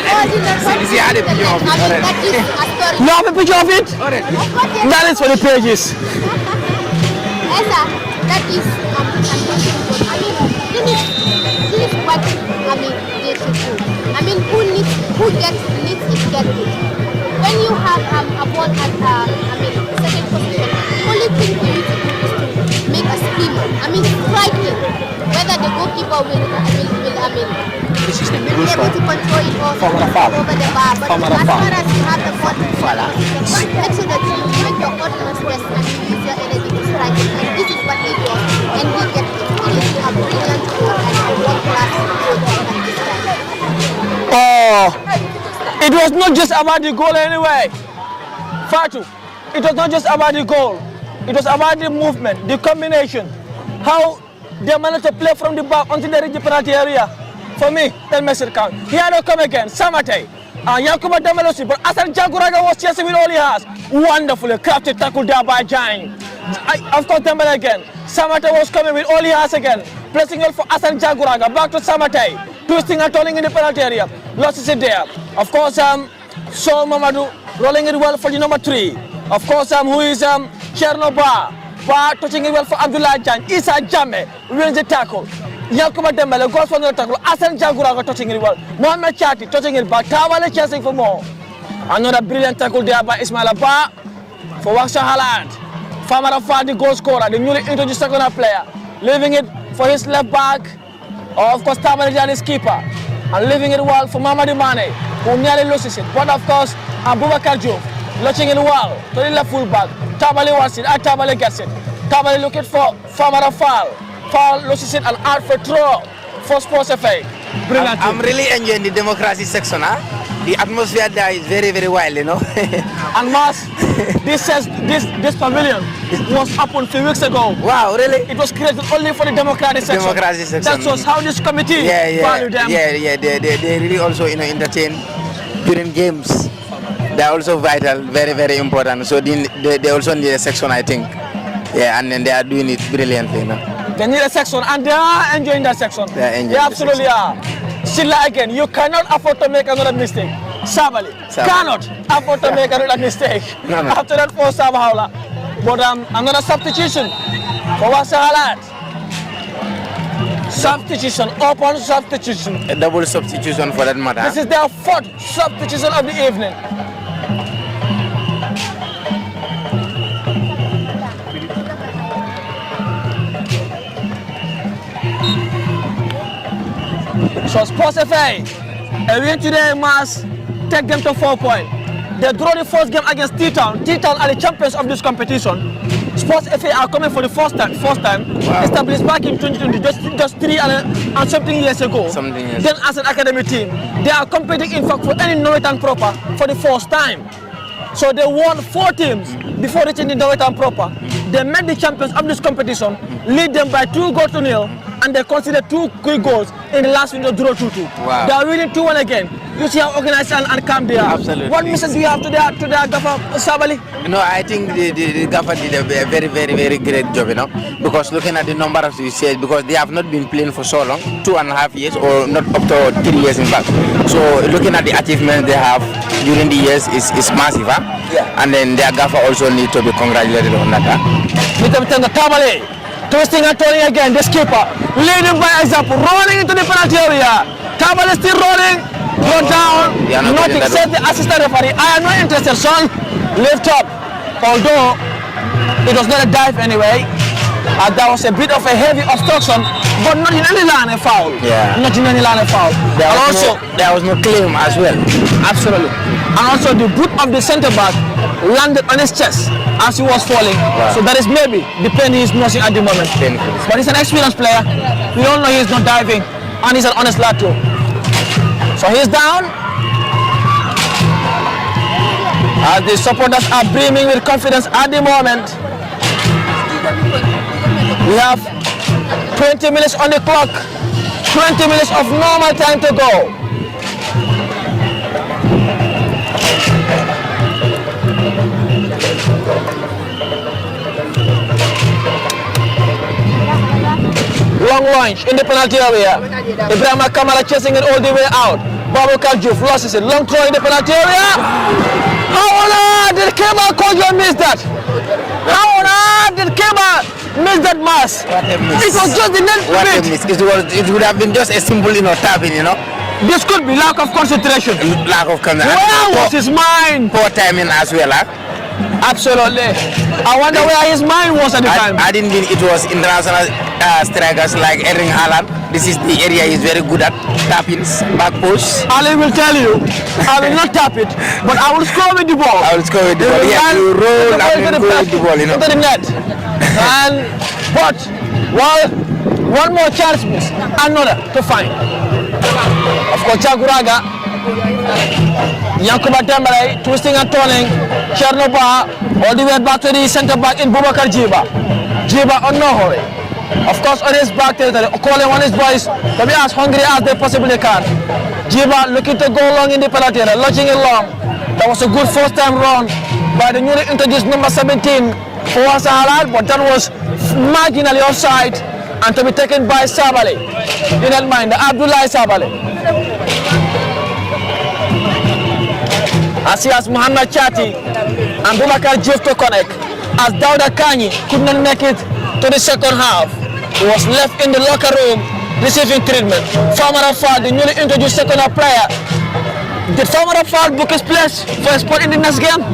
B: have a picture of it? That is for the pages.
D: That is this is what they should do. Who gets needs it get it. When you have a ball at second position, the only thing you need to do is to make a screamer. Striking. Whether the goalkeeper will be able to control it over the bar. But as far as you have the ball, make sure that you make your utmost best and you use your energy to strike it. And this is what they do. And we get it. It is a brilliant goal and a world-class goal at this time.
B: Oh, it was not just about the goal anyway. Fatu, it was not just about the goal. It was about the movement, the combination, how they managed to play from the back until they reach the penalty area. For me, that makes it count. Here they come again, Samate, Yankuba Dembele, but Hassan Jaguraga was chasing with all he has. Wonderfully crafted tackle there by Jang. Of course, Dembele again. Samate was coming with all he has again. Placing it for Hassan Jaguraga, back to Samate. Twisting and turning in the penalty area. Lost it there. Of course, So Mamadou rolling it well for the number 3. Of course, who is Chernoba. Touching it well for Abdullah Jan. Issa Jame wins the tackle. Yankuba Dembele goes for the tackle. Hassan Jaguraga touching it well. Mohamed Chati touching it back. Tabale chasing for more. Another brilliant tackle there by Ismail Abba for Wakh Sahalat. Famara Fall, the goal scorer, the newly introduced second player. Leaving it for his left back. Of course, Tabale Jan is keeper. And leaving it well for Mamadou Mane, who nearly loses it. But of course, Baboucarr Diouf launching it well to the left full back. Tabale wants it, and Tabale gets it. Tabale looking for Famara Fall. Fall loses it and out for throw for Spurs FA. Brilliant.
C: I'm really enjoying the democracy section. The atmosphere there is very, very wild, you know.
B: And Mas, this pavilion was opened a few weeks ago.
C: Wow, really?
B: It was created only for the democratic section.
C: Democracy section.
B: That shows how this committee value them.
C: Yeah. They really also, entertain during games. They are also vital, very, very important. So they also need a section, I think. Yeah, and then they are doing it brilliantly,
B: They need a section, and they are enjoying that section. They absolutely are. Silla again, you cannot afford to make another mistake. Sabali cannot afford to make another mistake.
C: No.
B: After that for Sabahawla. But another substitution for Wakh Sahalat. Substitution, open substitution.
C: A double substitution for that matter.
B: This is their 4th substitution of the evening. So Spurs FA, a win today must take them to 4 points. They draw the first game against T-Town. T-Town are the champions of this competition. Sports FA are coming for the first time.
C: Wow.
B: Established back in 2020, just 3 and something years ago. Then as an academy team, they are competing in fact for any Nawettan proper for the first time. So they won 4 teams before reaching the Nawettan proper. They met the champions of this competition, lead them by 2-0, and they considered 2 quick goals in the last window, 0-2-2.
C: Wow.
B: They are winning 2-1 again. You see how organized and calm they are.
C: Absolutely.
B: What message do you have to their Gaffer Sabali?
C: No, I think the Gaffer did a very, very, very great job, because looking at the number of you said, because they have not been playing for so long, 2.5 years or not up to 3 years in fact. So looking at the achievements they have during the years is massive, huh?
B: Yeah.
C: And then their Gaffer also need to be congratulated on that.
B: Twisting and turning again, the skipper leading by example, rolling into the penalty area. Tabale still rolling, go down, nothing, said the assistant referee. I am not interested, son. Lift up. Although it was not a dive anyway, there was a bit of a heavy obstruction, but not in any line of foul.
C: Yeah.
B: Not in any line of foul.
C: There was no claim as well.
B: Absolutely. And also the boot of the centre back landed on his chest as he was falling.
C: Wow.
B: So that is maybe the pain he is nursing at the moment. But he's an experienced player. We all know he's not diving, and he's an honest lad too. So he's down. As the supporters are brimming with confidence at the moment. We have 20 minutes on the clock. 20 minutes of normal time to go. Long launch in the penalty area. Ibrahim Kamara chasing it all the way out. Babakar Juf loses it. Long throw in the penalty area. How on earth did Kema Kojo miss that? How on earth did Kema miss that mass?
C: What a miss.
B: It was just the net bit.
C: It would have been just a simple, tapping,
B: This could be lack of concentration.
C: Lack of concentration.
B: Where was his mind?
C: Poor timing as well, huh?
B: Absolutely. I wonder where his mind was at the time.
C: I didn't mean it was international strikers like Erling Haaland. This is the area he's very good at, tappings, back posts.
B: Ali will tell you, I will not tap it, but I will score with the ball.
C: I will score with the ball. Yeah, you roll and then go with the ball,
B: Into the net. And but one more chance miss, another to find. Of course, Chaguraga, Yankuba Dembele twisting and turning. Chernoba all the way back to the centre back in Boubacar Jiba. Jiba on no hurry. Of course, on his back territory, calling on his boys to be as hungry as they possibly can. Jiba looking to go long in the penalty area, launching it long. That was a good first time run by the newly introduced number 17 for Wakh Sahalat, but that was marginally offside and to be taken by Sabali. In that mind, Abdullah Sabali. As he has Muhammad Chati and Boubacar Diouf to connect, as Dauda Kanyi could not make it to the second half. He was left in the locker room receiving treatment. Farmer Afad, the newly introduced second half player. Did Farmer Afad book his place for a spot in the next game?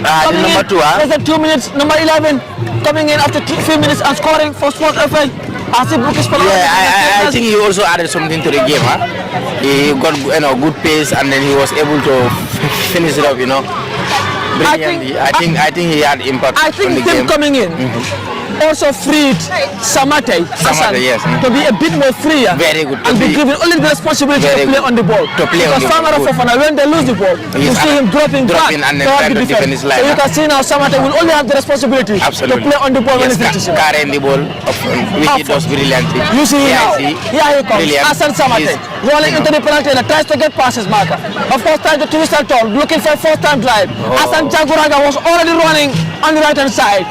C: Number 2, huh?
B: Less than 2 minutes, number 11, coming in after 3 minutes and scoring for Sports FA. As he booked his spot.
C: Yeah, I think he also added something to the game, huh? He got good pace and then he was able to finish it up, brilliantly. I think he had impact
B: I think
C: on the
B: him
C: game.
B: coming in also freed Samate Hassan
C: yes.
B: to be a bit more freer.
C: Very good.
B: And be given only the responsibility to play on the ball. Because Famara Fofana, when they lose the ball, you see him dropping back
C: and then
B: toward the defense. So you can see now Samate will only have the responsibility to play on the ball when it's necessary.
C: Carrying the ball, which he does brilliantly.
B: You see him now. Here he comes. Hassan Samate rolling into the penalty area, tries to get past his marker. Of course, trying to twist and turn, looking for a first-time drive. Hassan Chaguraga was already running on the right-hand side.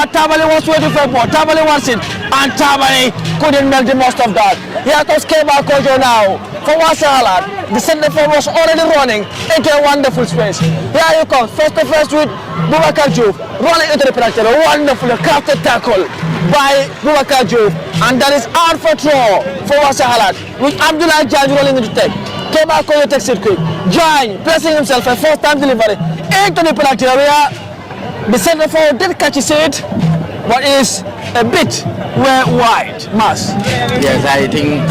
B: Tabale was waiting for a ball. Tabale wants it, and Tabale couldn't make the most of that. Here comes Keba Kojo now for Wakh Sahalat. The centre forward was already running into a wonderful space. Here he comes, face to face with Boubacar Diouf, rolling into the penalty area. Wonderful crafted tackle by Boubacar Diouf, and that is out for throw for Wakh Sahalat, with Abdullah Jaj rolling into the take. Keba Kojo takes it quick. Jaj placing himself a first-time delivery into the penalty area. The centre forward did catch his head, but is a bit wide mass.
C: Yes, I think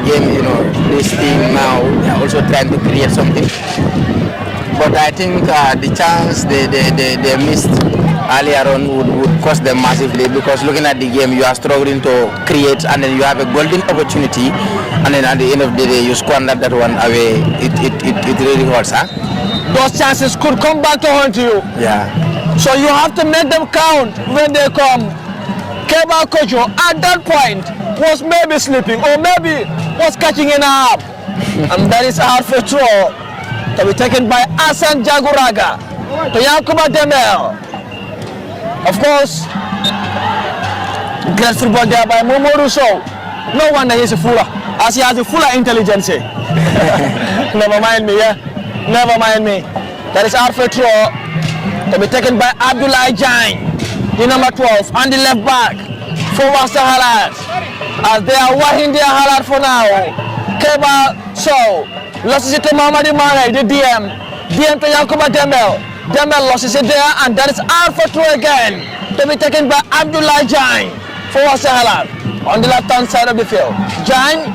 C: again, this team now they are also trying to create something. But I think the chance they missed earlier on would cost them massively, because looking at the game, you are struggling to create, and then you have a golden opportunity, and then at the end of the day, you squander that one away. It really hurts, huh?
B: Those chances could come back to haunt you.
C: Yeah.
B: So you have to make them count when they come. Keba Kojo at that point was maybe sleeping or maybe was catching a nap. And that is hard for throw to be taken by Asan Jaguraga to Yankuba Demel. Of course, great football there by Momodu Sow. No wonder he's a fuller, as he has a fuller intelligence. Never mind me, yeah? Never mind me. That is hard for throw to be taken by Abdullah Jain, the number 12, on the left back for Wakh Sahalat, as they are working their Halat for now. Keba Sow loses it to Mohamed Mane, the DM to Yankuba Demel. Demel loses it there, and that is out for throw again to be taken by Abdullah Jain for Wakh Sahalat on the left hand side of the field. Jain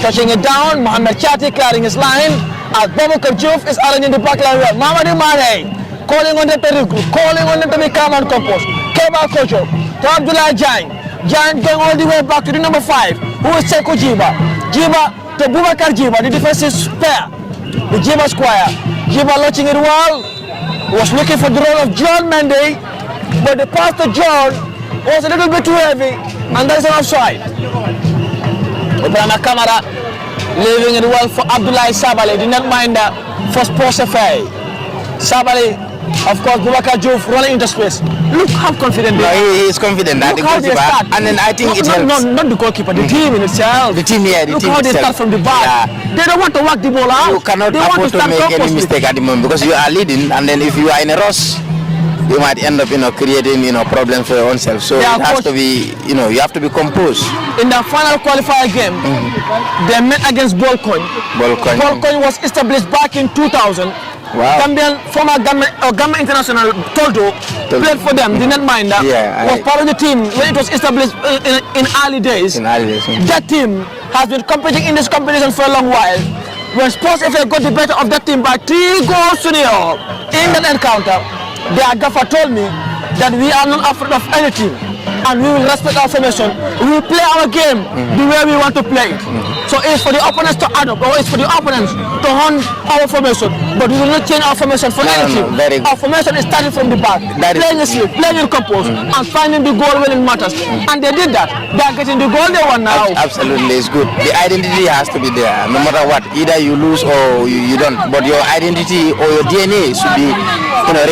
B: touching it down, Mohamed Chati clearing his line, as Babakar Juf is arranging the back line well. Mohamed Mane calling on them to regroup, calling on them to be calm and composed. Keba Kojo to Abdullah Jain. Jain going all the way back to the number 5, who is Sekou Jiba. Jiba to Boubacar Jiba, the defensive pair, the Jiba squire. Jiba launching it well, was looking for the role of John Mendy, but the pass to John was a little bit too heavy, and that is an offside. Ibrahima Kamara leaving it well for Abdoulaye Sabali, the netminder for Sports FA. Sabali, of course, Boubacar Diouf rolling into space. Look how confident they are.
C: He is confident that the goalkeeper, and then I think it helps.
B: Not the goalkeeper, the team in itself.
C: The team here,
B: Look how they start from the back.
C: Yeah.
B: They don't want to work the ball out.
C: You cannot
B: they
C: afford to make any mistake at the moment, because you are leading, and then if you are in a rush, you might end up, creating, problems for your own self. So it has to be, you have to be composed.
B: In the final qualifier game, they met against Bolcoin. Bolcoin was established back in 2000.
C: Wow.
B: Former Gambia International Toldo played for them. The netminder was part of the team when it was established in early days. That team has been competing in this competition for a long while. When Sports FA got the better of that team by 3 goals to 0 in that encounter, their gaffer told me that we are not afraid of anything, and we will respect our formation. We will play our game the way we want to play it. So it's for the opponents to adopt, or it's for the opponents to hunt our formation, but we will not change our formation for anything. Our formation is starting from the back, playing it sleep, playing it composed, and finding the goal when it matters. And they did that. They are getting the goal they want now.
C: Absolutely, it's good. The identity has to be there, no matter what. Either you lose or you don't, but your identity or your DNA should be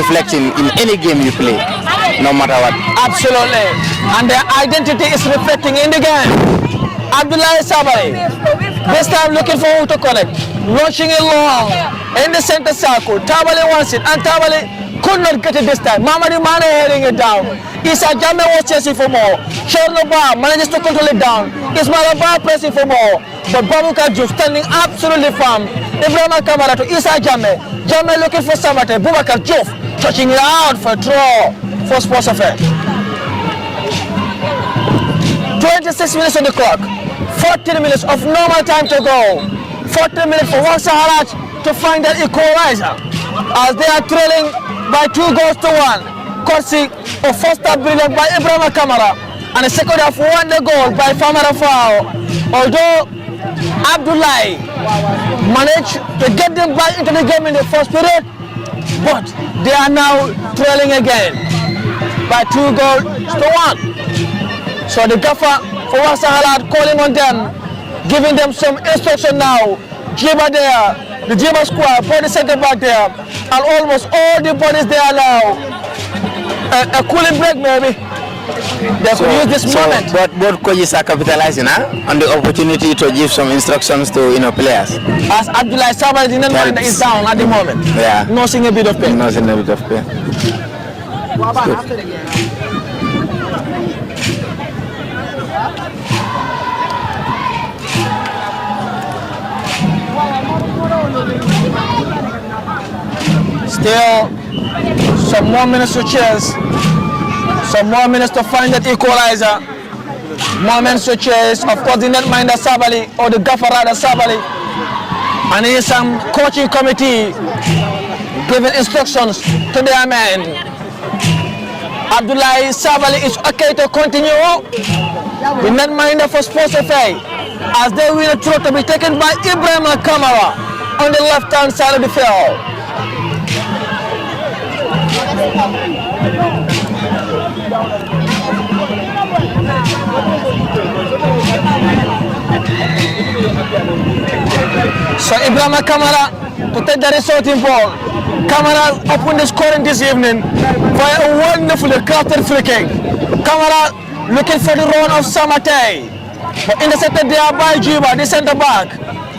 C: reflecting in any game you play, no matter what.
B: Absolutely. And their identity is reflecting in the game. Abdoulaye Sabali, this time looking for who to connect, launching it long in the center circle. Tabali wants it, and Tabali could not get it this time. Mamadi Mane heading it down. Issa Jammeh was chasing for more. Chernobyl manages to control it down. Ismail Abba pressing for more, but Baboucar Diouf standing absolutely firm. Ibrahima Kamara to Issa Jammeh. Jammeh looking for Samate. Boubacar Diouf touching it out for a draw for Sports FA. 26 minutes on the clock, 14 minutes of normal time to go, 14 minutes for Wakh Sahalat to find that equalizer, as they are trailing by 2 goals to 1, courtesy of first half brilliant by Ibrahima Kamara, and the second half won the goal by Famara Fao. Although Abdoulaye managed to get them back into the game in the first period, but they are now trailing again by 2 goals to 1. So the gaffer for Wakh Sahalat calling on them, giving them some instruction now. Jiba there, the Jiba squad, body center back there, and almost all the bodies there now. A cooling break maybe. They could use this moment.
C: But both coaches are capitalizing on the opportunity to give some instructions to players.
B: As Abdoulaye Sabali, the netminder, is down at the moment.
C: Yeah.
B: Nursing a bit of pain.
C: Nursing a bit of pain.
B: Still some more minutes to chase, some more minutes to find that equalizer, more minutes to chase. Of course, the netminder Sabali, or the gaffer rather Sabali, and there is some coaching committee giving instructions to their men. Abdullah Sabali is okay to continue. The net minder for Sports FA as they win a throw to be taken by Ibrahim Kamara on the left hand side of the field. So Ibrahim Kamara to take the resulting ball. Kamara opened the scoring this evening for a wonderfully crafted free kick. Kamara looking for the run of Samate, but intercepted there by Juba, the centre back.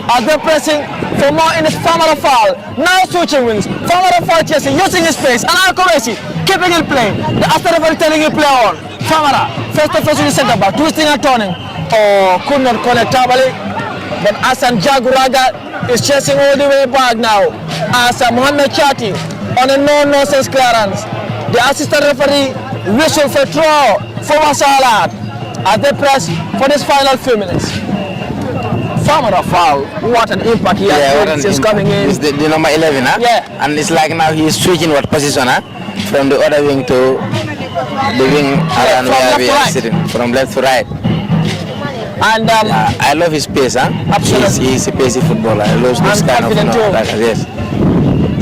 B: As they're pressing for more in the Famara foul. Now switching wings. Famara foul chasing, using his pace and accuracy, keeping it playing. The after referee telling him play on. Famara, first to first in the centre back, twisting and turning. Oh, could not connect Tabali. But Hassan Jaguraga is chasing all the way back now. As Mohamed Chati on a no-nonsense clearance. The assistant referee whistle for throw for Wakh Sahalat as they press for this final few minutes. Famara foul, what an impact he has since coming in.
C: It's the number 11, huh?
B: Yeah.
C: And it's like now he's switching what position, huh? From the other wing to the wing around where we are sitting, from left to right.
B: And
C: I love his pace, huh?
B: Absolutely.
C: He's a pacey footballer. I love this kind of yes.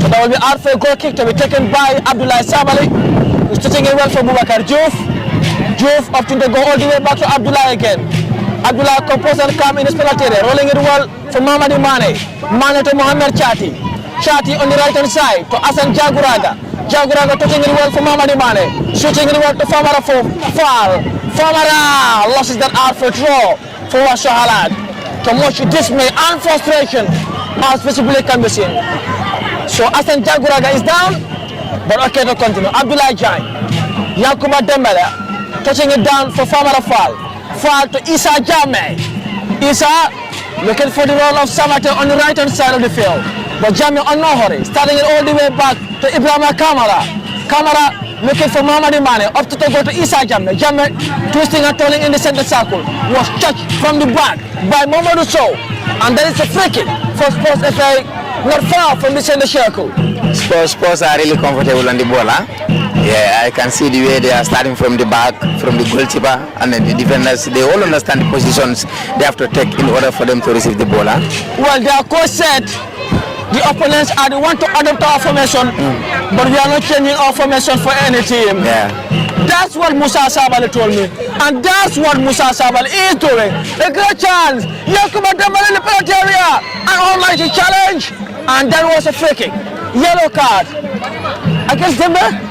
B: So that will be out for a goal kick to be taken by Abdullah Sabali, who's touching it well for Boubacar Diouf. Diouf opting to go all the way back to Abdullah again. Abdullah composed and calm in his penalty area, rolling it well for Mamadi Mane. Mane to Mohamed Chati. Chati on the right hand side to Hassan Jaguraga. Jaguraga touching it well for Mamadi Mane. Shooting it well to Famara for foul. Famara losses that out for draw for Wakh Sahalat. To much dismay and frustration as visibly can be seen. So Hassan Jaguraga is down, but okay to continue. Abdullah Jai. Yankuba Dembele touching it down for Famara foul. Foul to Issa Jame. Issa looking for the role of Samate on the right hand side of the field. But Jame on no hurry, starting it all the way back to Ibrahim Kamara. Kamara looking for Mamadi Mane, up to go to Issa Jame. Jame twisting and turning in the center circle. Was touched from the back by Mamadou Sow. And that is a free kick for Spurs FA, not far from the center circle.
C: Spurs are really comfortable on the ball, huh? Yeah, I can see the way they are starting from the back, from the goalkeeper, and then the defenders. They all understand the positions they have to take in order for them to receive the ball, huh?
B: Well, their coach said the opponents are the one to adopt our formation, but we are not changing our formation for any team.
C: Yeah.
B: That's what Musa Sabali told me, and that's what Musa Sabali is doing. A great chance. Yankuba Dembele in the penalty area, an almighty challenge, and that was a free kick. Yellow card against Dembele.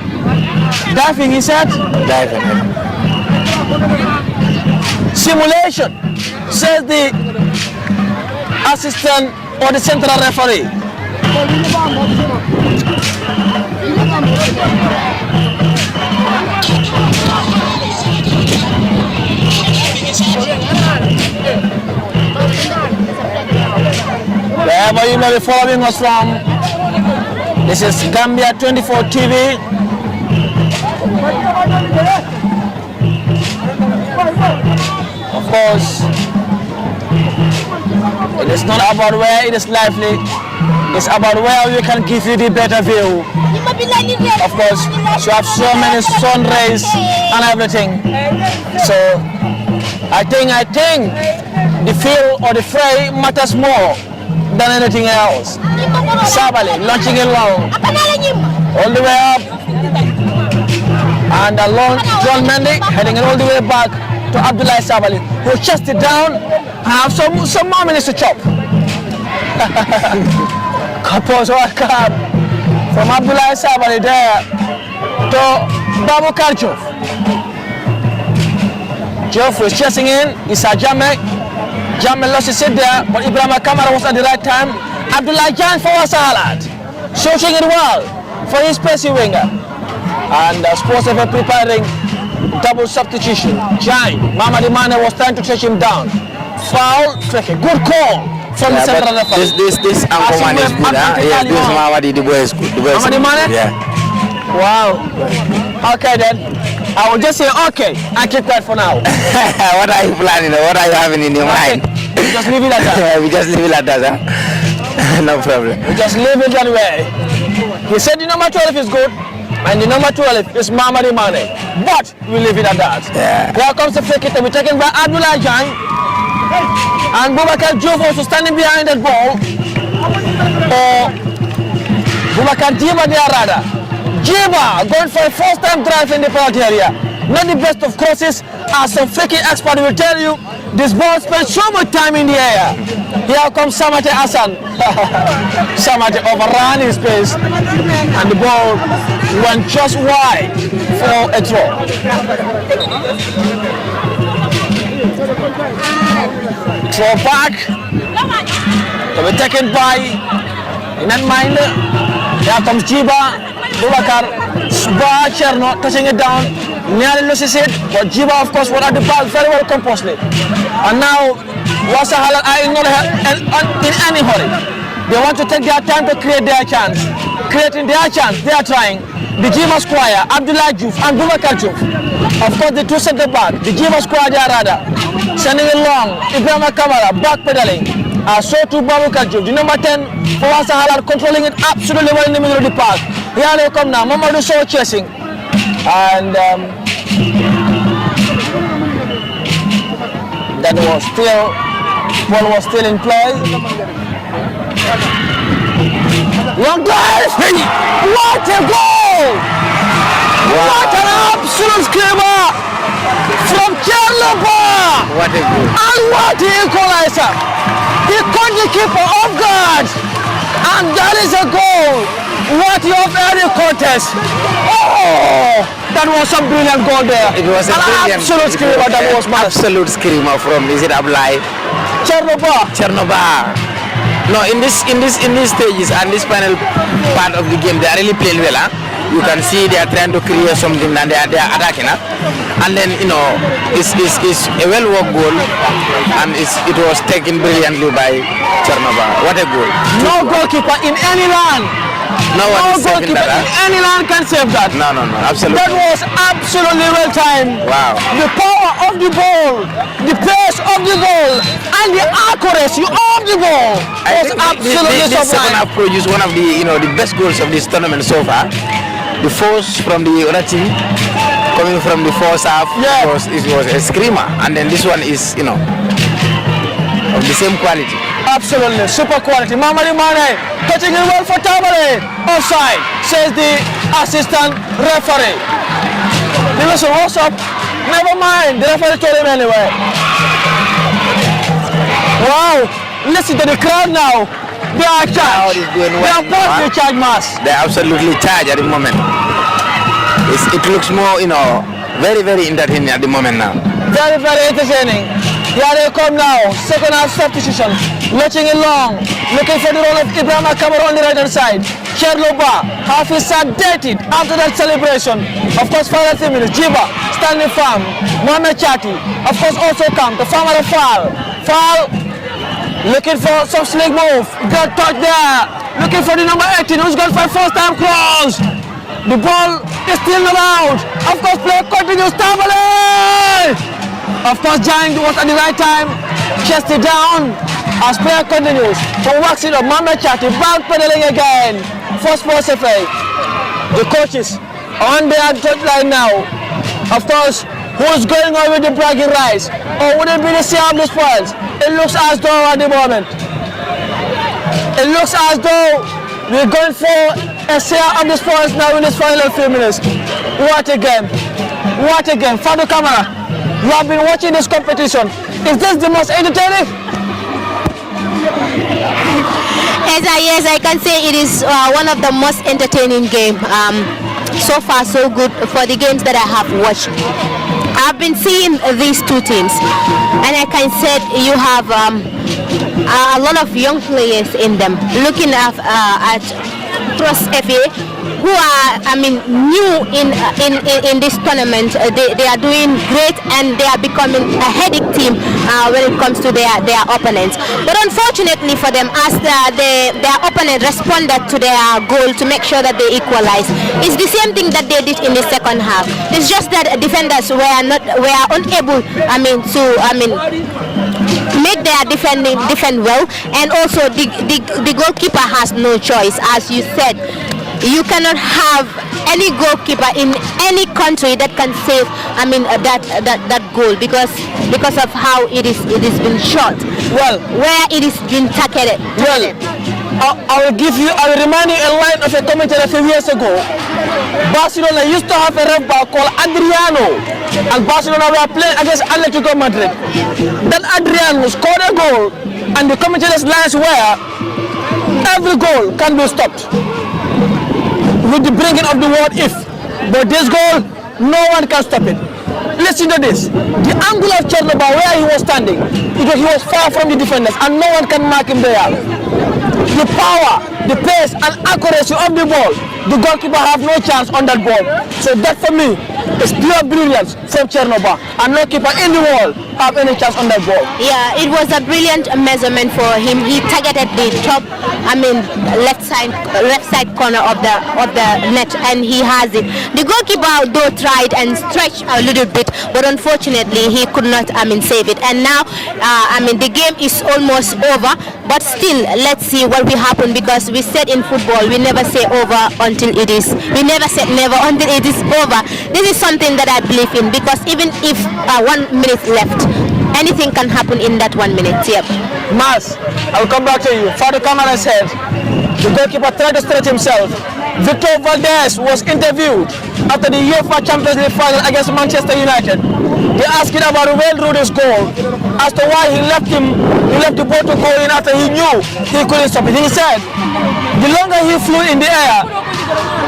B: Diving, he said.
C: Diving.
B: Simulation, says the assistant or the central referee. Wherever you may be following us from, this is Gambia 24 TV. Of course, it is not about where it is lively, it's about where we can give you the better view. Of course, you have so many sun rays and everything. So, I think the feel or the fray matters more than anything else. Sabali launching it long, all the way up. And along John Mendy heading it all the way back to Abdullah Sabali, who chest it down and have some more minutes to chop. Compose what card from Abdullah Sabali there to Babu Karchov. Joff was chasing in, Issa Jame. Jame lost his seat there, but Ibrahim Kamara was at the right time. Abdullah Jan for Wakh Sahalat, shooting it well for his pacey winger. And Spurs FA preparing double substitution. Jai, Mamadi Mane was trying to chase him down. Foul, tricky. Good call from the central referee.
C: This Ankoman is good, huh? Yeah, this Mamadi, the boy is good.
B: Mamadi Mane?
C: Yeah.
B: Wow. Okay then. I will just say okay and keep quiet for now.
C: What are you planning? What are you having in your mind?
B: We just leave it like that.
C: Yeah, we just leave it like that, huh? No problem.
B: We just leave it that way. He said the number 12 is good. And the number 12 is Mamadi Mane. But we leave it at that.
C: Yeah.
B: Here comes the free kick to be taken by Abdullah Jang. And Boubacar Diouf also standing behind that ball. Boubacar Jiba there rather. Jiba going for a first time drive in the penalty area. Not the best of crosses, as some free kick expert will tell you. This ball spent so much time in the air. Here comes Samate Hassan. Samate overran his pace and the ball went just wide for a throw. Throw back to be taken by Inan Mind. Here comes Jiba, Boubacar, Suba Cherno touching it down. Nearly loses it, but Jiba of course were at the ball very well composedly. And now Wakh Sahalat are not in any hurry. They want to take their time to create their chance. Creating their chance, they are trying. The Jiba squire, Abdullah Diouf and Boubacar Diouf. Of course the two set the back. The Jiba squire they are rather sending it long. Ibrahima Kamara back pedaling. So to Boubacar Diouf. The number 10 for Wakh Sahalat controlling it absolutely well in the middle of the park. Here they come now. Mamadou Sow chasing. And that was still, ball was still in play. Long drive! What a goal! Wow. What an absolute screamer from Chernobyl!
C: What a goal!
B: And what the equalizer! He caught the keeper off guard, and that is a goal. What you have early contest. Oh, that was a brilliant goal there.
C: It was a brilliant
B: absolute screamer. That was my
C: absolute screamer from, is it Ablai? Chernobyl. No, in these stages and this final part of the game, they are really playing well. Huh? You can see they are trying to create something and they are attacking. Huh? And then it's a well worked goal, and it was taken brilliantly by Chernobyl. What a goal!
B: No goalkeeper in any land.
C: No
B: goalkeeper in any land can save that.
C: No, absolutely.
B: That was absolutely well timed.
C: Wow.
B: The power of the ball, the pace of the ball, and the accuracy of the ball was absolutely
C: this second
B: sublime.
C: half produced one of the best goals of this tournament so far. The force from the other team coming from the first half was a screamer, and then this one is of the same quality.
B: Absolutely, super quality. Mamadi Mane touching it well for Tabale. Offside, says the assistant referee. The whistle, what's up? Never mind, the referee told him anyway. Wow, listen to the crowd now. They are charged. They are partly charged mass.
C: They are absolutely charged at the moment. It looks more, very, very entertaining at the moment now.
B: Very, very entertaining. Here they come now. Second half substitution. Letting it long. Looking for the role of Ibrahima Kamara on the right hand side. Chernobyl, half is sedated after that celebration. Of course, final 3 minutes. Jiba standing firm. Mohamed Chati, of course, also come. The farmer of foul. Looking for some slick move. Good touch there. Looking for the number 18 who's going for first time cross. The ball is still not out. Of course, play continues. Tabale! Of course, Giant was at the right time. Chest it down. As play continues. For waxing up, Mohamed Chati back pedaling again. First Spurs FA. The coaches on their touchline now. Of course, who's going on with the bragging rights? Or would it be the same of the Spurs? It looks as though at the moment. It looks as though we're going for a share of the Spurs now in this final few minutes. What a game. What a game. Fado Kamara, you have been watching this competition. Is this the most entertaining?
A: Yes, I can say it is one of the most entertaining games. So far, so good for the games that I have watched. I've been seeing these two teams, and I can say you have a lot of young players in them. Looking at Trust FA, who are, new in this tournament. They are doing great, and they are becoming a headache team when it comes to their opponents. But unfortunately for them, as their opponent responded to their goal to make sure that they equalize, it's the same thing that they did in the second half. It's just that defenders were unable, make their defend well, and also the goalkeeper has no choice. As you said, you cannot have any goalkeeper in any country that can save, that goal because of how it is been shot.
B: Well,
A: where it is been targeted.
B: Well, I will remind you a line of a commentator a few years ago. Barcelona used to have a ref called Adriano, and Barcelona were playing against Atletico Madrid. Then Adriano scored a goal, and the commentator's lines were, every goal can be stopped with the bringing of the word if. But this goal, no one can stop it. Listen to this. The angle of Chernobyl where he was standing, he was far from the defenders and no one can mark him there. The power, the pace and accuracy of the ball, the goalkeeper have no chance on that ball. So that for me is pure brilliance from Chernobyl, and no keeper in the world have any chance on that ball.
A: Yeah, it was a brilliant measurement for him. He targeted the top, left side corner of the net, and he has it. The goalkeeper though tried and stretched a little bit, but unfortunately he could not save it. And now the game is almost over, but still let's see what will happen, because we said in football we never say over until it is. We never said never until it is over. This is something that I believe in, because even if 1 minute left, anything can happen in that 1 minute. Yep.
B: Mas, I'll come back to you. Father Kamara said the goalkeeper tried to stretch himself. Victor Valdez was interviewed after the UEFA Champions League final against Manchester United. They asked him about Wayne Rooney's goal, as to why he left the ball to go in after he knew he couldn't stop it. He said the longer he flew in the air,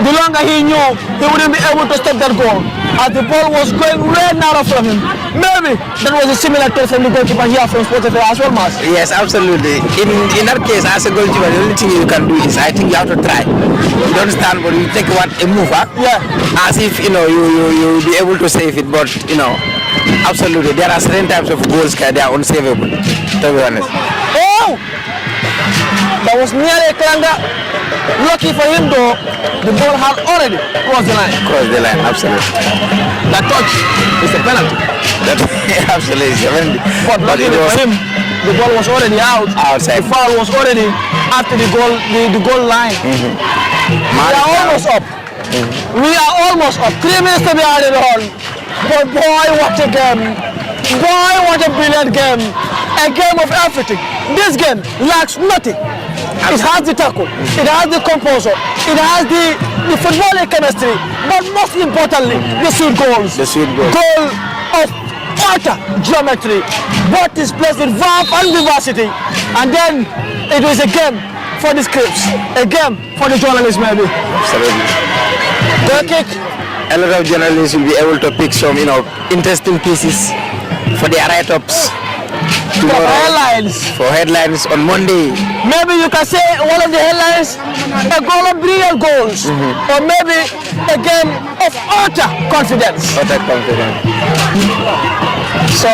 B: the longer he knew he wouldn't be able to stop that goal, as the ball was going way narrow from him. Maybe that was a similar case from the goalkeeper here from Sports FM as well, Mas.
C: Yes, absolutely. In that case, as a goalkeeper, the only thing you can do is, I think you have to try. You don't stand, but you take a move,
B: yeah,
C: as if you'll be able to save it. But absolutely, there are certain types of goals that are unsavable, to be honest.
B: Oh, that was nearly a clanger. Lucky for him though, the ball had already crossed the line.
C: Crossed the line, absolutely.
B: That touch is a penalty.
C: Absolutely, it's a penalty.
B: But luckily for him, the ball was already outside. The foul was already after the goal line. We are almost up. We are almost up. 3 minutes to be added on. But boy, what a game. Boy, what a brilliant game. A game of everything. This game lacks nothing. It has the tackle, it has the composure, it has the footballing chemistry, but most importantly, the sweet goals.
C: The sweet goals.
B: Goal of utter geometry, both is placed with verve and vivacity. And then it was a game for the scripts, a game for the journalists maybe.
C: Absolutely.
B: Goal kick.
C: A lot of journalists will be able to pick some, interesting pieces for their write-ups. For headlines on Monday.
B: Maybe you can say one of the headlines, a goal of brilliant goals, or maybe a game of utter confidence.
C: Utter confidence.
B: So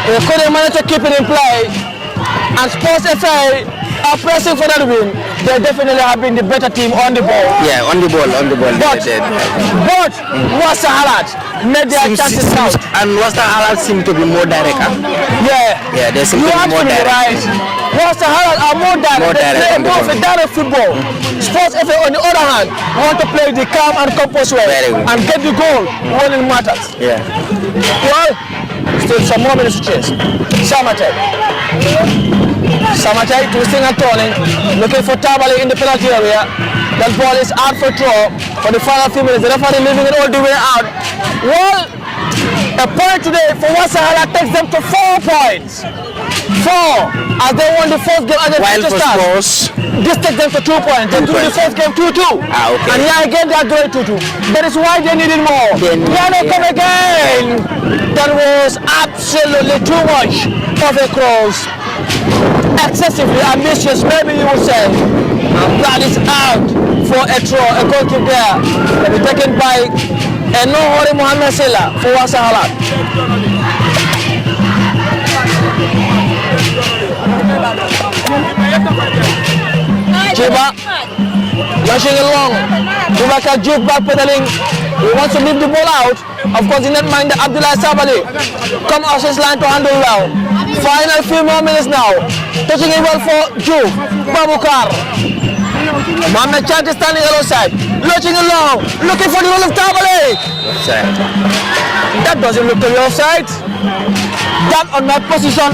B: we couldn't manage to keep it in play, and Sports FA are pressing for that win. They definitely have been the better team on the ball.
C: Yeah, on the ball.
B: But Wakh Sahalat made their chances count.
C: And Wakh Sahalat seem to be more direct.
B: Yeah,
C: they seem to be more direct.
B: Right. Wakh Sahalat are more direct. They play more of a direct football. Sports FA, on the other hand, want to play the calm and composed way and get the goal when it matters.
C: Yeah.
B: Well, still some more minutes to chase. Samatai twisting and turning, looking for Tabali in the penalty area. That ball is out for throw for the final few minutes. The referee leaving it all the way out. Well, a point today for Wakh Sahalat takes them to 4 points. 4, as they won the first game against Manchester Stars. This takes them to 2 points. They drew the first game 2-2.
C: Okay.
B: And here again they are drawing 2-2. That is why they needed more. Here they come again. That was absolutely too much of a cross. Excessively ambitious, maybe you would say. And that is out for a throw, a goal kick there. Will be taken by Nohori Mohamed Sela for Wakh Sahalat. Jiba rushing along. Bubakar Juk back pedaling. He wants to leave the ball out. Of course, he didn't mind Abdullah Sabali. Come off his line to handle well. Final few more minutes now. Touching it well for Juk. Babukar. Mohamed Chant is standing alongside, looking along, looking for the role of Tabale. That doesn't look to be offside. That on that position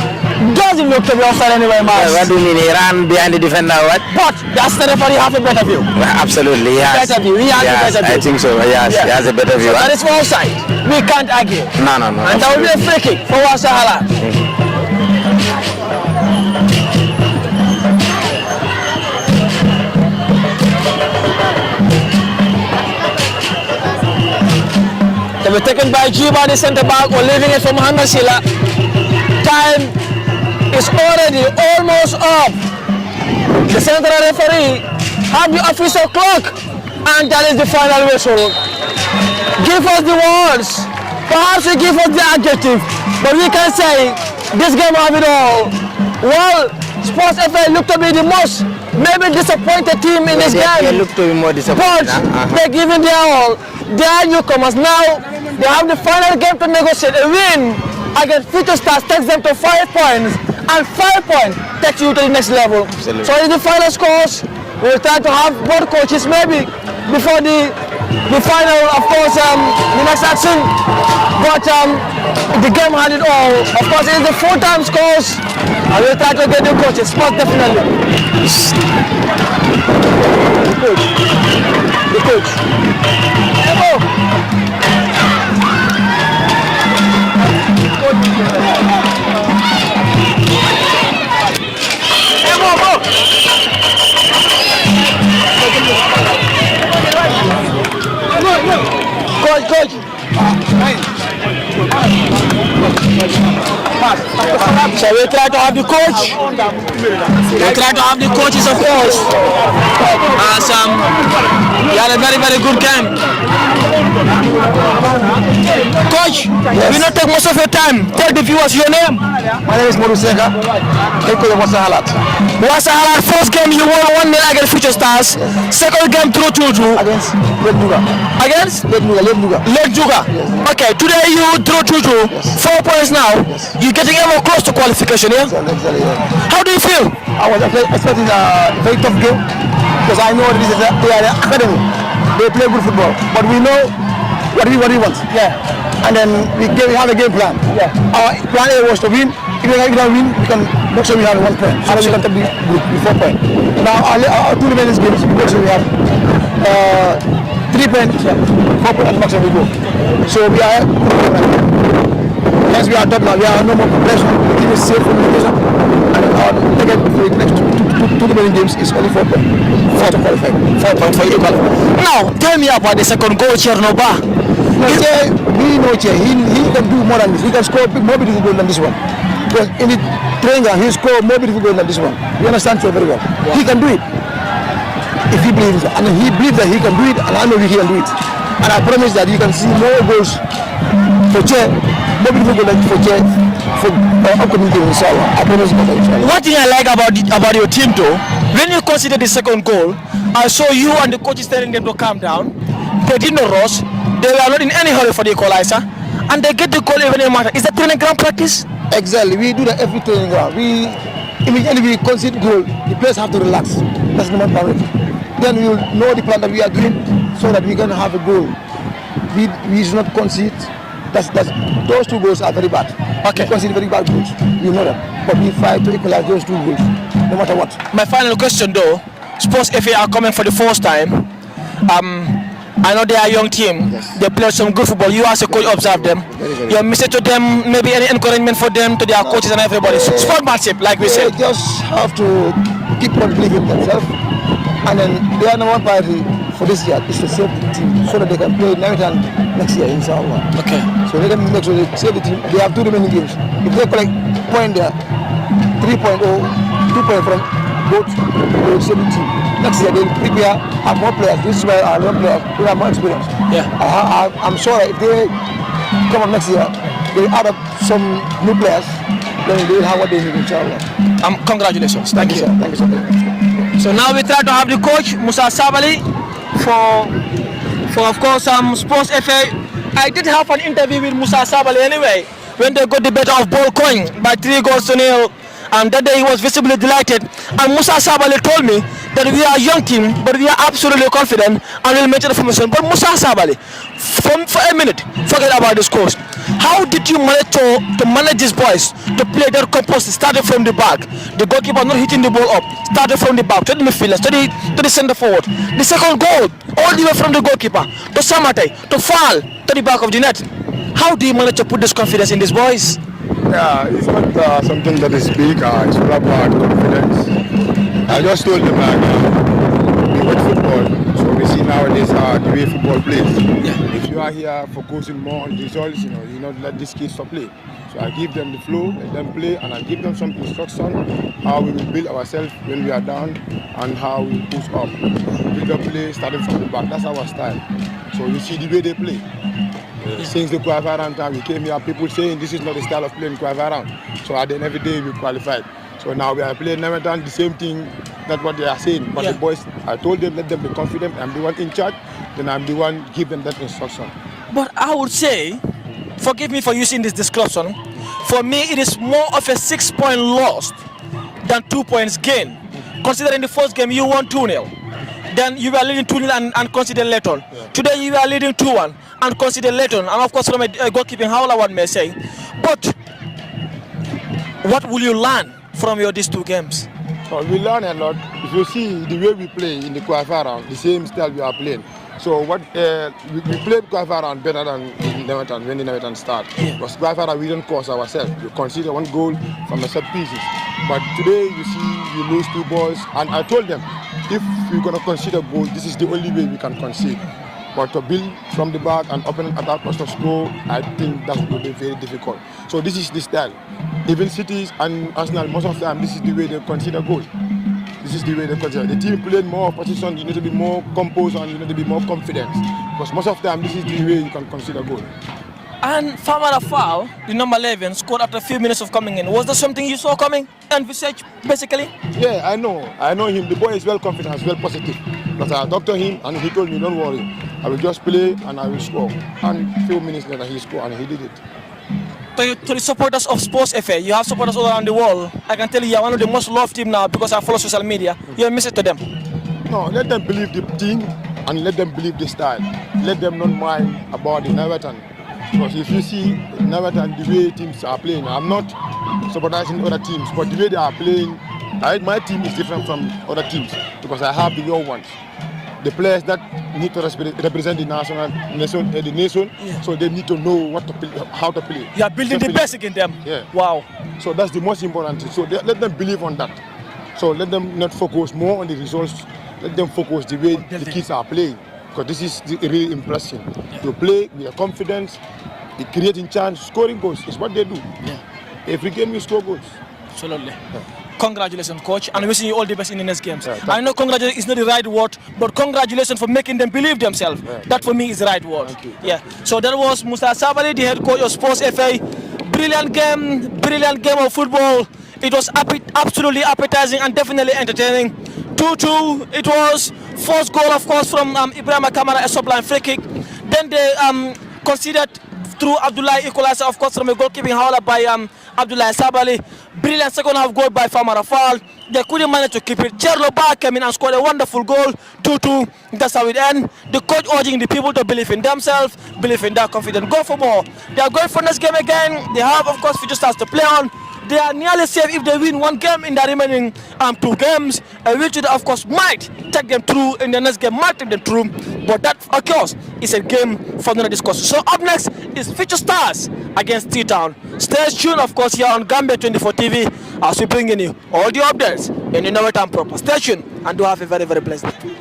B: doesn't look to be offside anyway, Mars.
C: What do you mean? He ran behind the defender, what?
B: But that's the referee have a better view.
C: Absolutely, he has.
B: Better view. He has a better view.
C: I think so. Yes, he has a better view.
B: So that is for offside. We can't argue.
C: No.
B: And that will be a free kick for Wakh Sahalat. They were taken by Juba, the centre back, or leaving it from Hangasila. Time is already almost up. The central referee have the official clock, and that is the final whistle. Give us the words. Perhaps you give us the adjective, but we can say this game have it all. Well, Spurs FA look to be the most maybe disappointed team in this game.
C: They look to be more disappointed.
B: But they're giving their all. They are newcomers now. They have the final game to negotiate. A win against Future Stars takes them to 5 points, and 5 points takes you to the next level.
C: Absolutely.
B: So it's the final scores. We'll try to have both coaches maybe before the final, of course, the next action. But the game had it all. Of course, it is the full-time scores. I will try to get the coaches, most definitely. The coach. Coach. So we try to have the coach. We try to have the coaches, of course. As we had a very, very good game. Coach, we not take most of your time. Tell the viewers your name.
E: My name is Modu Seka, head coach of Wakh Sahalat.
B: Wakh Sahalat, first game you won 1-0 against Future Stars. Second game 2-2.
E: Against Lake Nuga.
B: Against?
E: Lake Nuga.
B: Lake Juga.
E: Yes.
B: Okay, today you drew 2-2.
E: Yes.
B: 4 points now.
E: Yes.
B: You're getting more close to qualification, yeah?
E: Exactly, yeah.
B: How do you feel?
E: I was expecting a very tough game because I know this is they are an academy. They play good football, but we know what we want.
B: Yeah.
E: And then we have a game plan.
B: Yeah.
E: Our plan A was to win. If we don't win, we can make sure we have 1 point. So we can take the 4 points. Now our 2 remaining games, we make sure we have 3 points, 4 points, and maximum we go. So we are. Once we are top now, we are no more pressure. The team is safe from relegation. And our target for the next two remaining games is only 4 points. 4 to qualify. 4 points for you to qualify.
B: Now, tell me about the second goal, Chernoba.
E: We know he can do more than this. He can score more beautiful goals than this one. Because in the training ground, he scored more beautiful goals than this one. You understand so very well. Yeah. He can do it if he believes, and he believes that he can do it, and I know he can do it. And I promise that you can see more goals for Che, more beautiful goals for Che for upcoming games, inshallah. I promise you that, inshallah.
B: One thing I like about your team, though, when you consider the second goal, I saw you and the coaches telling them to calm down. They did not rush. They were not in any hurry for the equalizer, and they get the goal even no matter. Is that training ground practice?
E: Exactly. We do that every training ground. Immediately we concede goal, the players have to relax. That's the main priority. Then we will know the plan that we are doing so that we can have a goal. We should not concede. Those 2 goals are very bad.
B: Okay.
E: We concede very bad goals. We know that. But we fight to equalize those 2 goals, no matter what.
B: My final question, though, Spurs FA are coming for the first time. I know they are a young team.
E: Yes.
B: They play some good football. You as a coach observe them.
E: Very
B: Your message to them, maybe any encouragement for them, to their coaches and everybody. Sportsmanship, like we
E: They
B: said.
E: just have to keep on believing in themselves. And then their number 1 priority for this year is to save the team so that they can play Nawettan next year, inshallah.
B: Okay.
E: So they can make sure they save the team. They have 2 remaining games. If they collect point there, 3 point or 2 point from both, they will save the team. Next year they'll prepare, have more players. This is why our young players will have more experience.
B: Yeah.
E: I'm sure if they come up next year, they add up some new players, then they will have what they need, inshallah.
B: Congratulations. Thank you.
E: Sir. Thank you so much.
B: So now we try to have the coach, Musa Sabali, for of course Spurs FA. I did have an interview with Musa Sabali anyway when they got the better of ball coin by 3 goals to 0 and that day he was visibly delighted. And Musa Sabali told me that we are a young team, but we are absolutely confident and will maintain the formation. But Musa Sabali, for a minute, forget about this course. How did you manage to manage these boys to play their compost, starting from the back, the goalkeeper not hitting the ball up, starting from the back to the midfielder, to the centre forward, the second goal all the way from the goalkeeper to Samate to Fall to the back of the net? How do you manage to put this confidence in these boys?
F: Yeah, it's not something that is big. It's all about confidence. I just told them we watch football, so we see nowadays the way football plays. Yeah. If you are here focusing more on results, you not let these kids to play. So I give them the flow, let them play, and I give them some instruction how we will build ourselves when we are down and how we push up. Build up play starting from the back. That's our style. So you see the way they play. Since the Quavaran time, we came here, people saying this is not the style of playing Quavaran. So at the end of the day, we qualified. So now we are playing Nawettan, the same thing, that's what they are saying. But the boys, I told them, let them be confident. I'm the one in charge, then I'm the one give them that instruction.
B: But I would say, forgive me for using this description, for me it is more of a 6-point loss than 2 points gain. Considering the first game you won 2-0. Then you were leading 2-0 and consider Leighton. Yeah. Today you are leading 2-1 and consider Leighton. And of course from a goalkeeping, however one may say. But what will you learn from these 2 games?
F: So we learn a lot. If you see the way we play in the Quavaran, the same style we are playing. So what we played Quavaran better than in Nawettan when the Nawettan start. Yeah. Because Quavaran we don't cause ourselves. We consider 1 goal from a set pieces. But today you see you lose 2 balls, and I told them, if we're going to consider goal, this is the only way we can concede. But to build from the back and open attack us to score, I think that will be very difficult. So this is the style. Even Cities and Arsenal, most of the time, this is the way they consider goal. This is the way they consider. The team playing more position, you need to be more composed and you need to be more confident. Because most of the time, this is the way you can consider goal.
B: And Famara Fall, the number 11, scored after a few minutes of coming in. Was there something you saw coming and research, basically?
F: Yeah, I know him. The boy is well confident, well positive. But I talked to him and he told me, don't worry. I will just play and I will score. And a few minutes later, he scored and he did it.
B: To the supporters of Spurs FA, you have supporters all around the world. I can tell you are one of the most loved team now because I follow social media. You have a message to them?
F: No, let them believe the team and let them believe the style. Let them not mind about the Nawettan. Because if you see Nawettan, the way teams are playing, I'm not supporting other teams, but the way they are playing, my team is different from other teams because I have the young ones. The players that need to represent the nation, so they need to know what to play, how to play.
B: You are building the basic in them.
F: Yeah.
B: Wow.
F: So that's the most important thing. So let them believe on that. So let them not focus more on the results. Let them focus the way the kids are playing. Because this is really impressive. Yeah. You play with confidence, creating chance, scoring goals. It's what they do. Yeah. Every game you score goals.
B: Absolutely. Yeah. Congratulations, coach, and wishing you all the best in the next games. Yeah, I know congratulations is not the right word, but congratulations for making them believe themselves. Yeah. That for me is the right word.
F: Thank you.
B: Yeah. So that was Musa Sabali, the head coach of Spurs FA. Brilliant game of football. It was absolutely appetizing and definitely entertaining. 2-2. It was first goal, of course, from Ibrahim Kamara, a sublime free kick. Then they conceded through Abdullah Equalizer, of course, from a goalkeeping howler by Abdullah Sabali. Brilliant second half goal by Famara Fall. They couldn't manage to keep it. Cherlo Bar came in and scored a wonderful goal. 2-2. That's how it ends. The coach urging the people to believe in themselves, believe in their confidence. Go for more. They are going for this game again. They have, of course, future stars to play on. They are nearly safe if they win 1 game in the remaining 2 games, which of course might take them through in the next game, might take them through. But that, of course, is a game for another discussion. So up next is Future Stars against T-Town. Stay tuned, of course, here on Gambia 24 TV as we bring in you all the updates in the Nawettan proper. Stay tuned and do have a very, very blessed day.